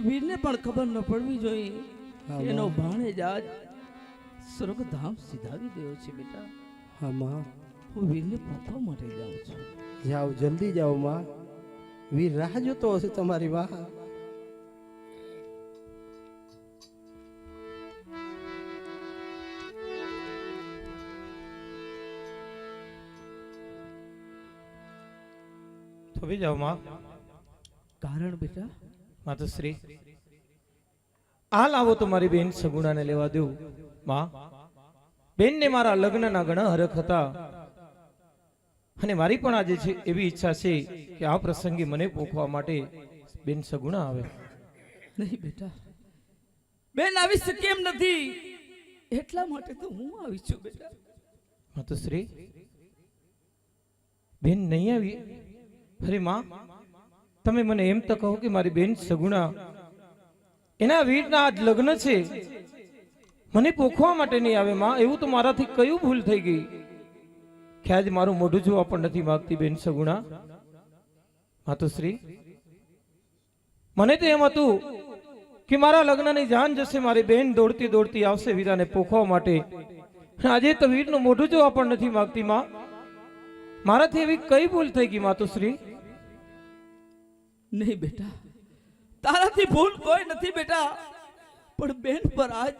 વીરને પણ ખબર ન પડવી જોઈએ એનો ભાણેજ આજ સ્વર્ગધામ સીધાવી ગયો છે બેટા. હા માં, હું વીરને પૂછવા માટે જાઉં છું. જાઓ, જલ્દી જાઓ માં. વીર રાહ જોતો હશે તમારી વાહ. થોભી જાઓ માં. કારણ બેટા? માતુશ્રી, હાલ આવો તો મારી બેન સગુણાને લેવા દઉં માં. બેનને મારા લગ્નના ઘણા હરખ હતા અને મારી પણ આજે છે એવી ઈચ્છા છે કે આ પ્રસંગે મને પોખવા માટે બેન સગુણા આવે. નહીં બેટા, બેન આવી શકે એમ નથી, એટલા માટે તો હું આવી છું બેટા. માતુશ્રી, બેન નહીં આવી? અરે માં, તમે મને એમ તો કહો કે મારી બેન સગુણા એના વીરના આજ લગ્ન છે, મને પોખવા માટે નહીં આવે માં. એવું તો મારાથી કયું ભૂલ થઈ ગઈ કે આજ મારું મોઢું જોવા પણ નથી માંગતી બેન સગુણા. માતુશ્રી, મને તો એમ હતું કે મારા લગ્નની જાન જશે, મારી બેન દોડતી દોડતી આવશે વીરાને પોખવા માટે. આજે તો વીરનું મોઢું જોવા પણ નથી માંગતી. માં, મારાથી એવી કઈ ભૂલ થઈ ગઈ માતુશ્રી? નહીં બેટા, તારાથી ભૂલ કોઈ નથી બેટા, પણ બેન પર આજ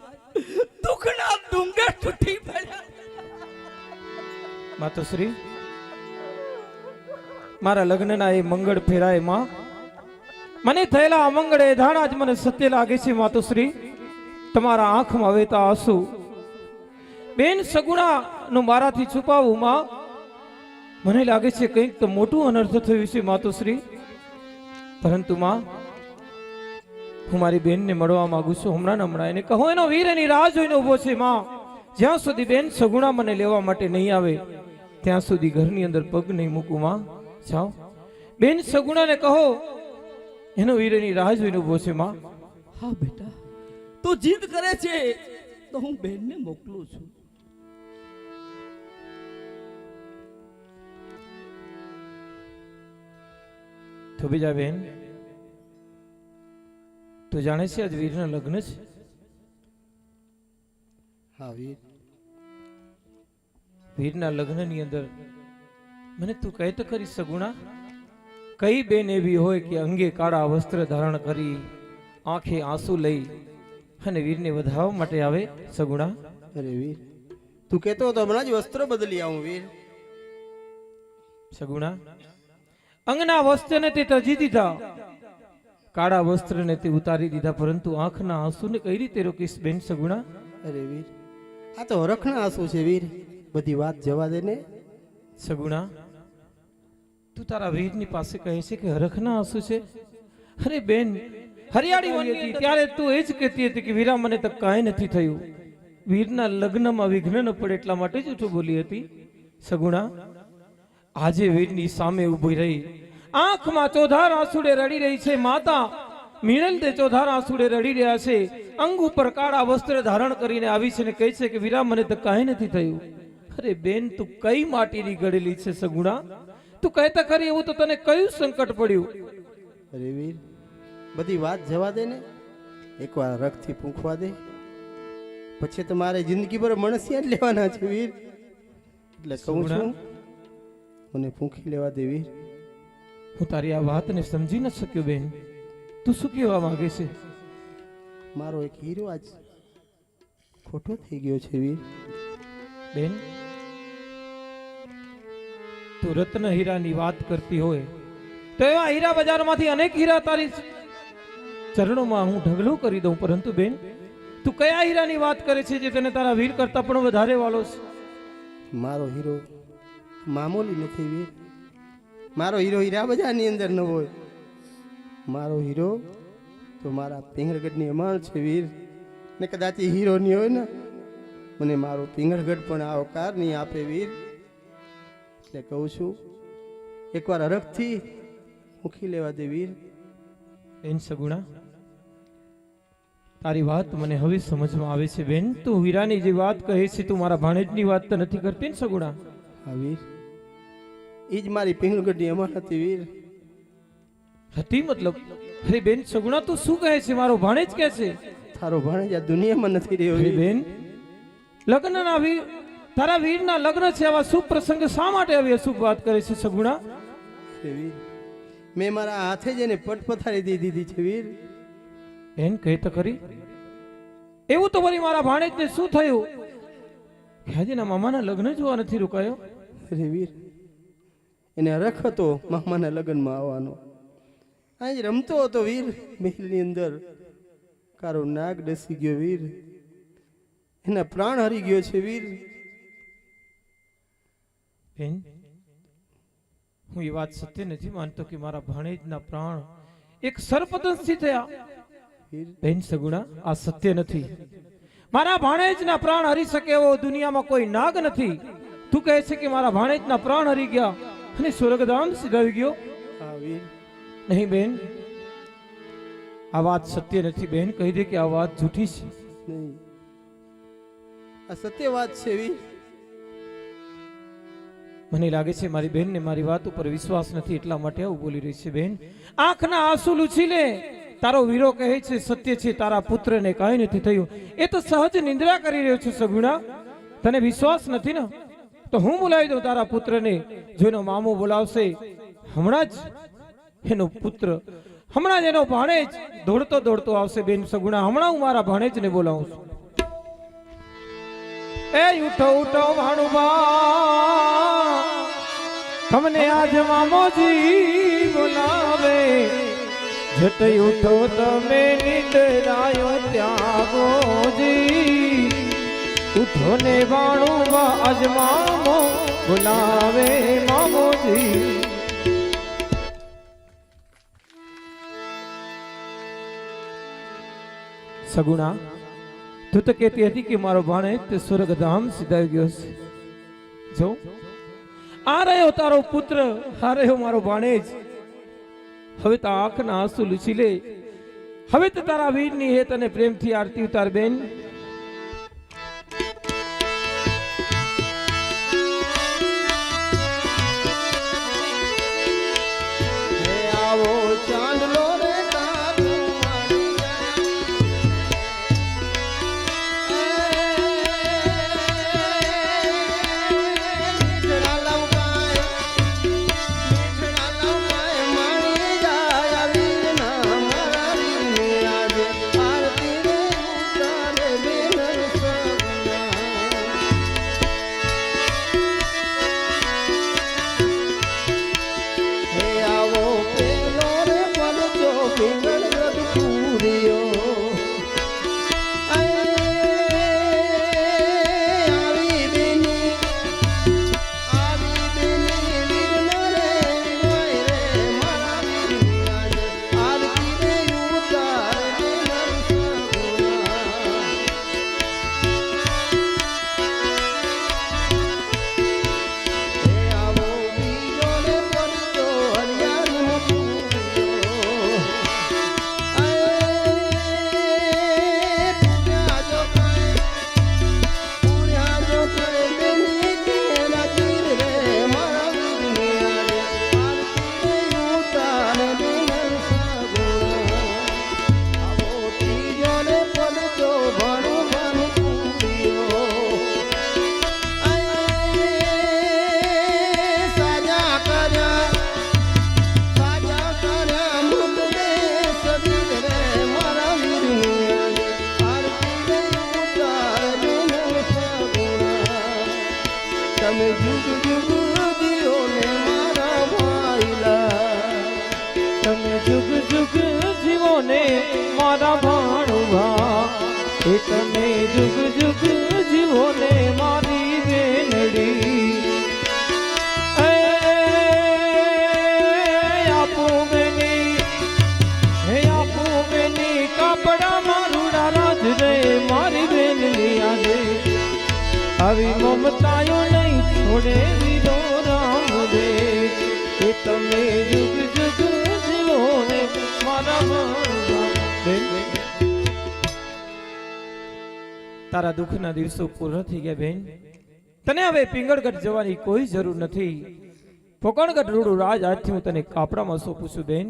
દુઃખના ડુંગર તૂટી પડ્યા. માતુશ્રી, મારા લગ્નના એ મંગળ ફેરાય માં, મને થયેલા અમંગળે ધાણા જ મને સત્ય લાગે છે. માતુશ્રી, તમારા આંખમાં વહેતા આંસુ બેન સગુણા નું મારાથી છુપાવવું માં, મને લાગે છે કંઈક તો મોટું અનર્થ થયું છે માતુશ્રી. પરંતુ માં, હું મારી બેનને મળવા માંગુ છું હમણાં હમણાં. એને કહો એનો વીર એની રાહ જોઈને ઉભો છે માં. જ્યાં સુધી બેન સગુણા મને લેવા માટે નહીં આવે ત્યાં સુધી ઘરની અંદર પગ નહીં મૂકું માં. જાઓ, બેન સગુણાને કહો એનો વીર એની રાહ જોઈને ઉભો છે માં. હા બેટા, તું જીદ કરે છે તો હું બેનને મોકલું છું. તો બીજા બેન, તું જાણે છે આજ વીરના લગ્ન છે? હા વીર, વીરના લગ્નની અંદર મને તું કહે તો કરી સગુણા, કઈ બેન એવી હોય કે અંગે કાળા વસ્ત્ર ધારણ કરી આંખે આંસુ લઈ અને વીરને વધાવવા માટે આવે? સગુણા, અરે વીર, તું કહેતો હતો હમણાં જ વસ્ત્ર બદલી આવું વીર. સગુણા, અંગના વસ્ત્રને તે તજી દીધા, કાળા વસ્ત્રને તે ઉતારી દીધા, પરંતુ આંખના આંસુને કઈ રીતે રોકીશ બેન સગુણા? અરે વીર, આ તો હરખના આંસુ છે વીર, બધી વાત જવા દે ને. સગુણા, તું તારા વીરની પાસે કહે છે કે હરખના આંસુ છે? અરે બેન, હરિયાળી વનની હતી ત્યારે તું એ જ કહેતી હતી કે વીરા મને તો કાંઈ નથી થયું, વીરના લગ્નમાં વિઘ્ન ન પડે એટલા માટે જ જૂઠું બોલી હતી. સગુણા, આજે વીરની સામે ઊભી રહી આંખમાં ચોધાર આંસુડે રડી રહી છે માતા મિનલ તે ચોધાર આંસુડે રડી રહ્યા છે, અંગ ઉપર કાળા વસ્ત્ર ધારણ કરીને આવી છે ને કહે છે કે વીરા મને તો કાંઈ નથી થયું. અરે બેન, તું કઈ માટીની ગળેલી છે સગુણા? તું કહેતા ખરી એવું તો તને કયું સંકટ પડ્યું? અરે વીર, બધી વાત જવા દે ને, એકવાર રખથી પૂંખવા દે, પછી તમારે જિંદગી ભર મણસિયા જ લેવાના છે વીર. એટલે કહું છું, મને પૂંખી લેવા દે વીર. હું તારી આ વાતને સમજી ન શક્યો બેન, તું શું કહેવા માંગે છે? મારો એક હીરો આજ ખોટો થઈ ગયો છે વીર. બેન, તું રત્ન હીરાની વાત કરતી હોય તો એવા હીરા બજારમાંથી અનેક હીરા તારી ચરણોમાં હું ઢગલો કરી દઉં, પરંતુ બેન તું કયા હીરાની વાત કરે છે જે તને તારા વીર કરતા પણ વધારે વાલો છે? મારો હીરો મામૂલી નથી વીર, મારો હીરો હીરા બજારની અંદર ન હોય, મારો હીરો તો મારા પિંગળગઢની અમાણ છે વીર. ને કદાચ એ હીરો નહીં હોય ને, મને મારો પિંગળગઢ પણ આવકાર નહીં આપે વીર. એટલે કહું છું, એકવાર હરખથી મૂકી લેવા દે વીર. બેન સગુણા, તારી વાત મને હવે સમજમાં આવે છે બેન. તું વીરાની જે વાત કહે છે, તું મારા ભાણેજની વાત તો નથી કરતી ને સગુણા? હા વીર, એ જ મારી પિંગળગઢની અમાણ હતી વીર. હતી મતલબ? અરે બેન સગુણા, તું શું કહે છે? મારો ભાણેજ કે છે? તારો ભાણેજ આ દુનિયામાં નથી રહ્યો અરે વીર. બેન, લગ્નના વીર, તારા વીરના લગ્ન છે, આવા શુભ પ્રસંગે શા માટે આવી અશુભ વાત કરે છે સગુણા? અરે વીર, મેં મારા હાથે જ એને પટપથારી દઈ દીધી છે વીર. બેન કહે તો ખરી, એવું તો વળી મારા ભાણેજને શું થયું કે હાજીના મામાના લગ્ન જોવા નથી રોકાયો? અરે વીર, એને હરખ હતો મામાના લગ્નમાં આવવાનો. અહીં જ રમતો હતો વીર, મહેલની અંદર કારો નાગ ડસી ગયો વીર, એના પ્રાણ હરી ગયો છે વીર. બેન, હું એ વાત સત્ય નથી માનતો કે મારા ભાણેજના પ્રાણ એક સર્પદંશથી થયા. બેન સગુણા, આ સત્ય નથી. મારા ભાણેજના પ્રાણ હરી શકે એવો દુનિયામાં કોઈ નાગ નથી. તું કહે છે કે મારા ભાણેજના પ્રાણ હરી ગયા અને સ્વર્ગધામ સિધાવી ગયો? હા વીર. નહીં બેન, આ વાત સત્ય નથી. બેન કહી દે કે આ વાત જૂઠી છે. નહીં, આ સત્ય વાત છે વીર. મને લાગે છે મારી બેનને મારી વાત ઉપર વિશ્વાસ નથી, એટલા માટે આવું બોલી રહી છે. બેન, આંખના આંસુ લૂછી લે, તારો વીરો કહે છે સત્ય છે, તારા પુત્રને કાંઈ નથી થયું. એ તો સહજ નિંદ્રા કરી રહ્યો છે સગુણા. તને વિશ્વાસ નથી ને તો હું બોલાવી દઉં તારા પુત્રને. જો એનો મામો બોલાવશે, હમણાં જ એનો પુત્ર, હમણાં જ એનો ભાણેજ દોડતો દોડતો આવશે. બેન સગુણા, હમણાં હું મારા ભાણેજને બોલાવું છું. એ ઉઠો ઉઠો ભાણુબા, તમને આજ મામોજી બોલાવે. જટ ઉઠો તમે નિંદરાયો ત્યાગોજી. ઉઠો ને ભાણુબા, આજ મામો બોલાવે મામોજી. સગુણા, તું તો કહેતી હતી કે મારો ભાણેજ તે સ્વર્ગધામ સીધાઈ ગયો છે. જો આ રહ્યો તારો પુત્ર, આ રહ્યો મારો ભાણેજ. હવે તો આંખના આંસુ લૂછી લે. હવે તો તારા વીરની હે તને પ્રેમથી આરતી ઉતાર બેન. આવો ચાંદલો રે મારા ભાણુભા. એ તમે જુગ જુગ જીવો ને મારી બેનડી. આપો બેની, હે આપો બેની, કાપડા મારું રાજ રે મારી બેનની આજે. આવી મમતાયો નહીં છોડે વીરો રામ રે. એ તમે જુગ જુગ જીવો ને મારા ભાણુભા. તારા દુઃખના દિવસો પૂરા થઈ ગયા બેન. તને હવે પિંગળગઢ જવાની કોઈ જરૂર નથી. પોકણગઢ રૂડું રાજ આજથી હું તને કાપડામાં સોંપું છું બેન.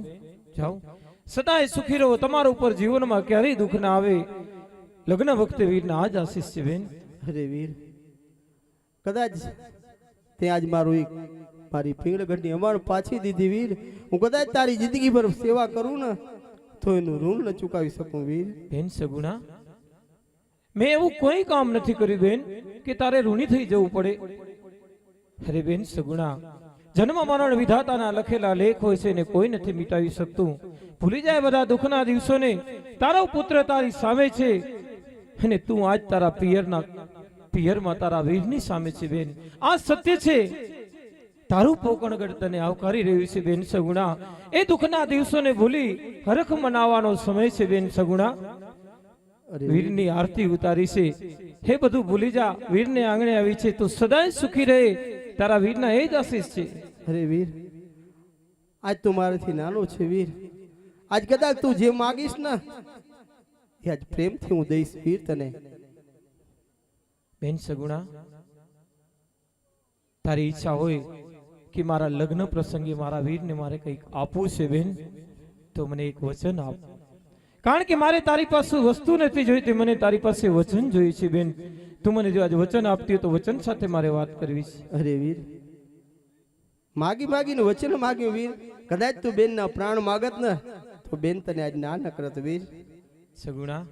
જાઓ, સદાય સુખી રહો. તમારા ઉપર જીવનમાં ક્યારેય દુઃખ ના આવે. લગ્ન વખતે વીરના આજ આશીષ છે બેન. અરે વીર, કદાચ તે આજ મારી પિંગળગઢની અમાર પાછી દીધી વીર. હું કદાચ તારી જિંદગી ભર સેવા કરું ને તો એનું ઋણ ન ચૂકાવી શકું વીર. બેન સગુણા, મેં એવું કોઈ કામ નથી કર્યું બેન કે તારે ઋણી થઈ જવું પડે. અરે બેન સગુણા, જન્મ મરણ વિધાતાના લખેલા લેખ હોય છે ને કોઈ નથી મિટાવી શકતું. ભૂલી જાય બધા દુઃખના દિવસોને. તારો પુત્ર તારી સામે છે અને તું આજ તારા પિયરમાં તારા વીરની સામે છે બેન. આ સત્ય છે. તારું પોકણગઢ તને આવકારી રહ્યું છે બેન સગુણા. એ દુઃખના દિવસોને ભૂલી હરખ મનાવવાનો સમય છે બેન સગુણા. વીરની આરતી ઉતારી છે, હે બધું ભૂલી જા. વીરને આંગણે આવી છે, તું સદાય સુખી રહે. તારા વીરના એ જ આશીષ છે. અરે વીર, આજ તું મારાથી નાનો છે વીર. આજ કદાચ તું જે માગીશ ને એ આજ પ્રેમથી હું દઈશ વીર તને. બેન સગુણા, તારી ઈચ્છા હોય કે મારા લગ્ન પ્રસંગે મારા વીરને મારે કંઈક આપવું છે બેન, તો મને એક વચન આપ. કારણ કે મારે તારી પાસે વસ્તુ નથી જોઈતી, મને તારી પાસે વચન જોઈએ છે બેન. તું મને જો આજે વચન આપતી હોય તો વચન સાથે મારે વાત કરવી છે. અરે વીર, માગી માગીને વચન માગ્યું વીર. કદાચ તું બેનના પ્રાણ માગત ને તો બેન તને આજ ના ન કરત વીર. સગુણા,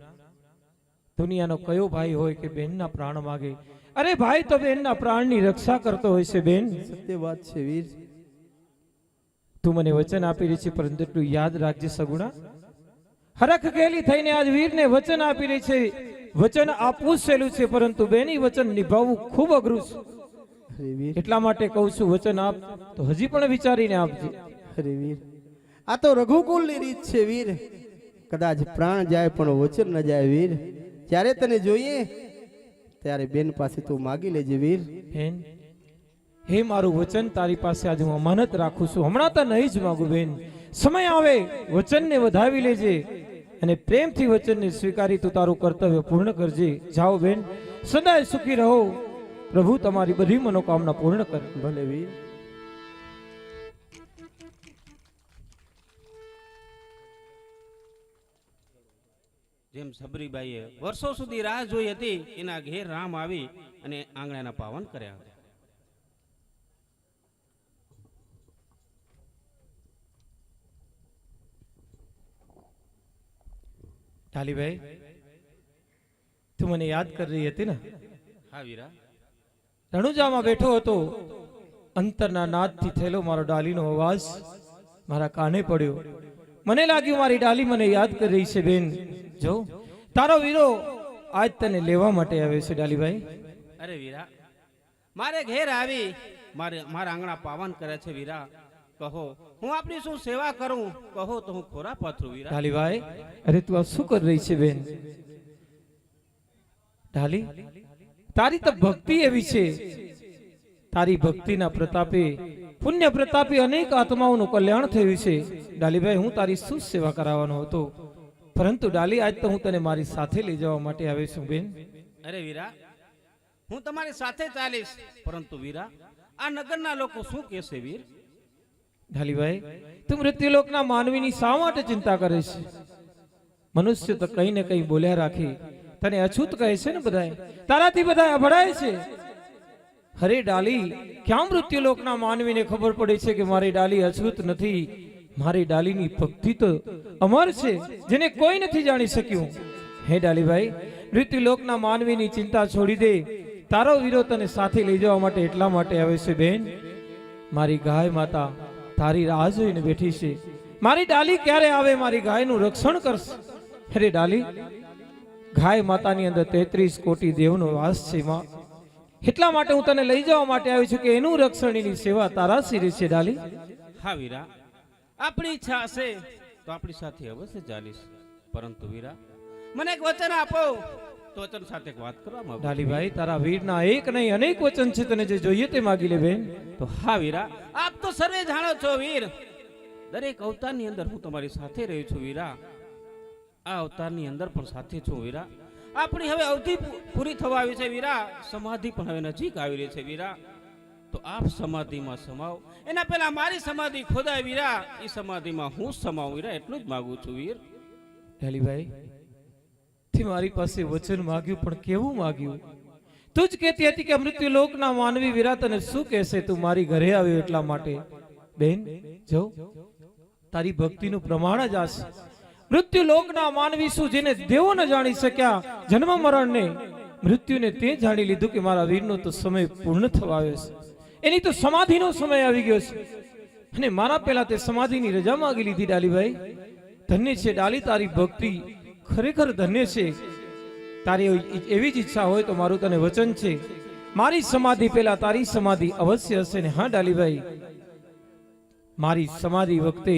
દુનિયાનો કયો ભાઈ હોય કે બેનના પ્રાણ માગે? અરે ભાઈ તો બેનના પ્રાણની રક્ષા કરતો હોય છે બેન. સત્ય વાત છે વીર. તું મને વચન આપી રહી છે, પરંતુ તું યાદ રાખજે સગુણા, હરખ ગેલી થઈને આજ વીરને વચન આપી રહી છે. વચન આપવું સહેલું છે, પરંતુ બેની વચન નિભાવવું ખૂબ અઘરું છે. અરે વીર, એટલા માટે કહું છું, વચન આપ તો હજી પણ વિચારીને આપજે. અરે વીર, આ તો રઘુકુલની રીત છે વીર. કદાચ પ્રાણ જાય પણ વચન ન જાય વીર. જ્યારે તને જોઈએ ત્યારે બેન પાસે તું માગી લેજે વીર. બેન, હે મારું વચન તારી પાસે આજે હું અમાનત રાખું છું. હમણાં તો નહીં જ માંગુ બેન, સમય આવે વચનને વધાવી લેજે અને પ્રેમથી વચનને સ્વીકારી તું તારું કર્તવ્ય પૂર્ણ કરજે. જાઓ બેન, સદાય સુખી રહો. પ્રભુ તમારી બધી મનોકામના પૂર્ણ કરે. ભલે વીર. જેમ સબરીબાઈએ વર્ષો સુધી રાહ જોઈ હતી, એના ઘેર રામ આવી અને આંગણાના પાવન કર્યા. ઢાલીભાઈ, તું મને યાદ કરી રહી હતી ને? હા વીરા. રણુજામાં બેઠો હતો, અંતરના નાદથી થયેલો મારો ડાલીનો અવાજ મારા કાને પડ્યો. મને લાગ્યું મારી ડાલી મને યાદ કરી રહી છે બેન. જો તારો વીરો આજ તને લેવા માટે આવ્યો છે ડાલીભાઈ. અરે વીરા, મારે ઘેર આવી મારા આંગણા પાવન કરે છે વીરા. કહો હું આપની શું સેવા કરું? કહો તો હું ખોરા પાથરું વીરા. ડાલીભાઈ, અરે તું આ શું કરી રહી છે બેન? ડાલી, તારી તો ભક્તિ એવી છે, તારી ભક્તિના પ્રતાપે, પુણ્ય પ્રતાપે અનેક આત્માઓનું કલ્યાણ થયું છે. ડાલીભાઈ, હું તારી શું સેવા કરાવવાનો હતો, પરંતુ ડાલી આજ તો હું તને મારી સાથે લઈ જવા માટે આવ્યો છું બેન. અરે વીરા, હું તમારી સાથે ચાલીશ, પરંતુ વીરા આ નગરના લોકો શું કહેશે વીર? ઢાલીભાઈ, તું મૃત્યુલોકના માનવીની શા માટે ચિંતા કરે છે? મનુષ્ય તો કઈ ને કઈ બોલ્યા રાખી તને અછૂત કહે છે ને બધાય, તારાથી બધા અભડાય છે. હરે ડાલી, ક્યાં મૃત્યુલોકના માનવીને ખબર પડે છે કે મારી ડાલી અછૂત નથી? મારી ડાલીની ભક્તિ તો અમર છે, જેને કોઈ નથી જાણી શક્યું. હે ડાલીભાઈ, મૃત્યુલોકના માનવીની ચિંતા છોડી દે. તારો વીરો તને સાથે લઈ જવા માટે એટલા માટે આવે છે બેન. મારી ગાય માતા તારી રાહ જોઈને બેઠી છે. મારી ડાલી ક્યારે આવે, મારી ગાયનું રક્ષણ કરશે. અરે ડાલી, ગાય માતાની અંદર 33 કોટી દેવનો વાસ છે માં. એટલા માટે હું તને લઈ જવા માટે આવી છું કે એનું રક્ષણ, એની સેવા તારા શિરે છે ડાલી. હા વીરા, આપણી ઈચ્છા હશે તો આપણી સાથે અવશ્ય ચાલીશ, પરંતુ વીરા મને એક વચન આપો તો વચન સાથે વાત કરવામાં આવે. ડાલીભાઈ, તારા વીરના એક નહીં અનેક વચન છે, તને જે જોઈએ તે માગી લે બેન. તો હા વીરા, આપ તો સર્વે જાણો છો વીર, દરેક અવતારની અંદર હું તમારી સાથે રહ્યો છું વીરા. આ અવતારની અંદર પણ સાથે છું વીરા. આપણી હવે અવધિ પૂરી થવા આવી છે વીરા. સમાધિ પણ હવે નજીક આવી રહી છે વીરા. તો આપ સમાધિમાં સમાવ, એના પહેલા મારી સમાધિ ખોદાય વીરા. એ સમાધિમાં હું સમાવું વીરા, એટલું જ માંગુ છું વીર. ડાલીભાઈ, તે મારી પાસે વચન માગ્યું, પણ કેવું માગ્યું? તું જ કહેતી હતી કે મૃત્યુલોકના માનવી વીરા તને શું કહેશે, તું મારી ઘરે આવ્યો એટલા માટે. બેન જો, તારી ભક્તિનું પ્રમાણ જ આ છે. મૃત્યુલોકના માનવી શું, જેને દેવો ન જાણી શક્યા, જન્મ મરણને, મૃત્યુને તે જાણી લીધું કે મારા વીરનો તો સમય પૂર્ણ થવા આવ્યો છે, એની તો સમાધિનો સમય આવી ગયો છે, અને મારા પહેલા તે સમાધિની રજા માંગી લીધી. ડાલીભાઈ, ધન્ય છે ડાલી, તારી ભક્તિ ખરેખર ધન્ય છે. તારી એવી જ ઈચ્છા હોય તો મારું તને વચન છે, મારી સમાધિ પહેલા તારી સમાધિ અવશ્ય હશે ને? હા ડાલીભાઈ, મારી સમાધિ વખતે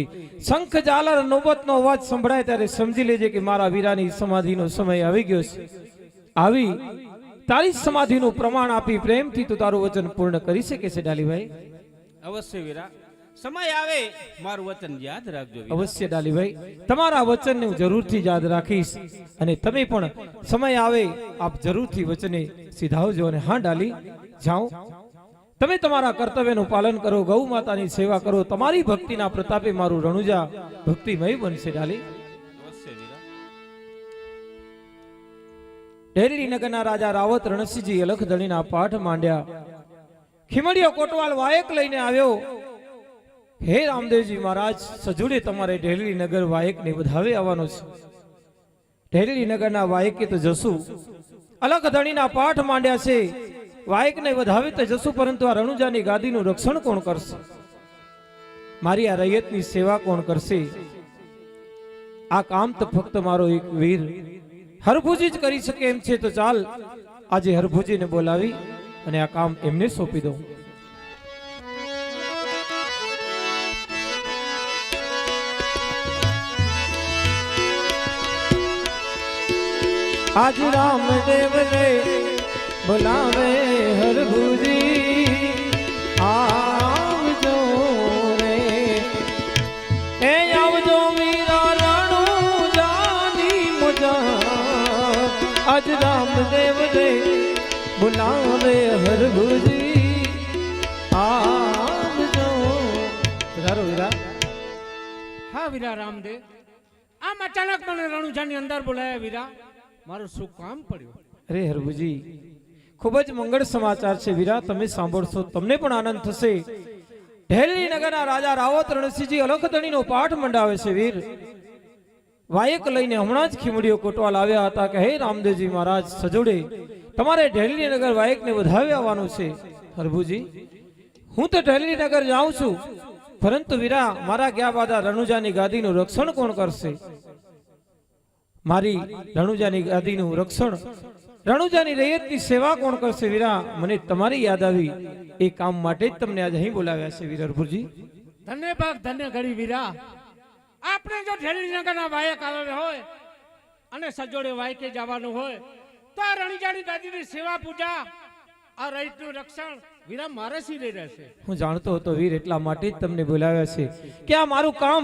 શંખ ઝાલર નોબતનો અવાજ સંભળાય ત્યારે સમજી લેજે કે મારા વીરાની સમાધિનો સમય આવી ગયો છે. આવી તારી સમાધિનું પ્રમાણ આપી પ્રેમથી તું તારું વચન પૂર્ણ કરી શકે છે ડાલીભાઈ? અવશ્ય વીરા, સમય આવે મારું વચન યાદ રાખજો વીરા. અવશ્ય ડાલીભાઈ, તમારા વચનને હું જરૂરથી યાદ રાખીશ, અને તમે પણ સમય આવે આપ જરૂરથી વચને સિધાવજો. અને હા ડાલી, જાઓ, તમે તમારા કર્તવ્યનું પાલન કરો, ગૌ માતાની સેવા કરો, તમારી ભક્તિના પ્રતાપે મારું રણુજા ભક્તિમય બનશે ડાલી. અવશ્ય વીરા. ઢેરડી નગરના રાજા રાવત રણસિંહજી અલખધણીના પાઠ માંડ્યા. ખીમડીયો કોટવાલ વાયક લઈને આવ્યો. હે રામદેવજી મહારાજ, સજુડે તમારે ઢેરડી નગર વાયકને વધાવે આવવાનો છે. ઢેરડી નગરના વાયકે તો જશું, અલખધણીના પાઠ માંડ્યા છે. વાયકને વધાવે તો જશું, પરંતુ આ રણુજાની ગાદીનું રક્ષણ કોણ કરશે? મારી આ રૈયતની સેવા કોણ કરશે? આ કામ તો ફક્ત મારો એક વીર હરભુજી જ કરી શકે એમ છે. તો ચાલ આજે હરભુજીને બોલાવી અને આ કામ એમને સોંપી દઉં. આજ રામદેવ રે બોલાવે હરભુજી, આવજો રે એ આવજો વીરા રણુજાની મોજા. આજ રામદેવ રે બોલાવે હરભુજી, આવજો. ધારો વીરા. હા વીરા રામદેવ, આમ અચાનક મને રણુજાની અંદર બોલાયા વીરા, મારું શું કામ પડ્યું? અરે હરભુજી, ખૂબ જ મંગળ સમાચાર છે વીરા. તમે સાંભળશો તમને પણ આનંદ થશે. ઢેરડી નગરના રાજા રાવત રણસિંહજી અલખધણીનો પાઠ મંડાવે છે વીર. વાયક લઈને હમણાં જ ખીમડીયો કોટવાલ આવ્યા હતા કે હે રામદેવજી મહારાજ, સજોડે તમારે ઢેરડી નગર વાયકને વધાવી આવવાનું છે. હરભુજી, હું તો ઢેરડી નગર જાઉં છું, પરંતુ વીરા મારા ગયા બાદ રણુજાની ગાદીનું રક્ષણ કોણ કરશે? મારી રણુજાની ગાદીનું રક્ષણ, રણુજાની રૈયતની સેવા કોણ કરશે? વીરા, મને તમારી યાદ આવી. એ કામ માટે જ તમને આજે અહીં બોલાવ્યા છે વીર હરભુજી. ધન્ય ભાગ ધન્ય ઘડી વીરા. આપણે જો ઢેરડી નગરના વાયક આવે હોય અને સજોડે વાયકે જવાનું હોય તો આ રણુજાની ગાદીની સેવા પૂજા, આ રૈયતનું રક્ષણ વીરા મારે સિરે રહેશે. હું જાણતો હતો વીર, એટલા માટે જ તમને બોલાવ્યા છે કે આ મારું કામ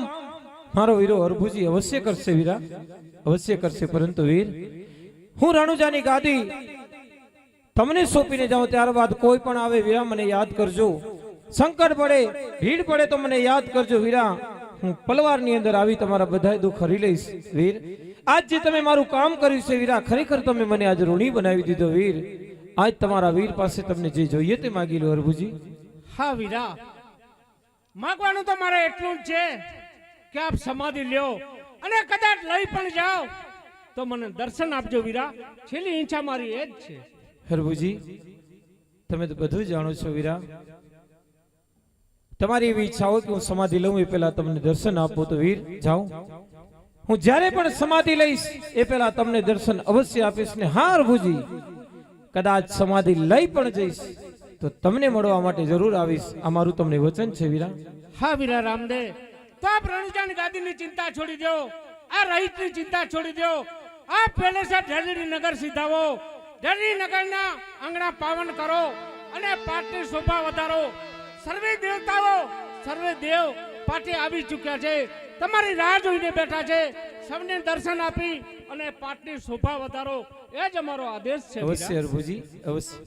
મારો વીરો હરભુજી અવશ્ય કરશે. વીરા અવશ્ય કરશે, પરંતુ વીર હું રણુજાની ગાદી તમને સોંપીને જાઉં ત્યારબાદ કોઈ પણ આવે વીરા મને યાદ કરજો. સંકટ પડે, ભીડ પડે તો મને યાદ કરજો વીરા. હું પલવારની અંદર આવી તમારા બધા દુઃખ હરી લઈશ વીર. આજ જે તમે મારું કામ કર્યું છે વીરા, ખરેખર તમે મને આજ ઋણી બનાવી દીધો વીર. આજ તમારા વીર પાસે તમને જે જોઈએ તે માગી લો હરભુજી. હા વીરા, માગવાનું તો મારે એટલું જ છે કે આપ સમાધિ લ્યો અને કદાચ લઈ પણ જાઓ તો મને દર્શન આપજો વીરા. છેલ્લી ઈચ્છા મારી એ જ છે. હરભુજી, તમે તો બધું જાણો છો વીરા. તમારી એવી ઈચ્છા હોય કે હું સમાધિ લઉં એ પહેલા તમને દર્શન આપો તો વીર જાઉં. હું જ્યારે પણ સમાધિ લઈશ એ પહેલા તમને દર્શન અવશ્ય આપીશ. ને હા હરભુજી, કદાચ સમાધિ લઈ પણ જઈશ તો તમને મળવા માટે જરૂર આવીશ. આ મારું તમને વચન છે વીરા. હા વીરા રામદેવ, તો આપ રણુજાની ગાદીની ચિંતા છોડી દો, આ રહીતની ચિંતા છોડી દો. આપ પહેલે સે ઢેરડી નગર સીધાવો, ઢેરડી નગરના આંગણા પાવન કરો અને પાટની શોભા વધારો. સર્વે દેવતાઓ, સર્વે દેવ પાટે આવી ચૂક્યા છે, તમારી રાહ જોઈને બેઠા છે. સૌને દર્શન આપી અને પાટની શોભા વધારો, એ જ અમારો આદેશ છે. અવશ્ય હરભુજી, અવશ્ય.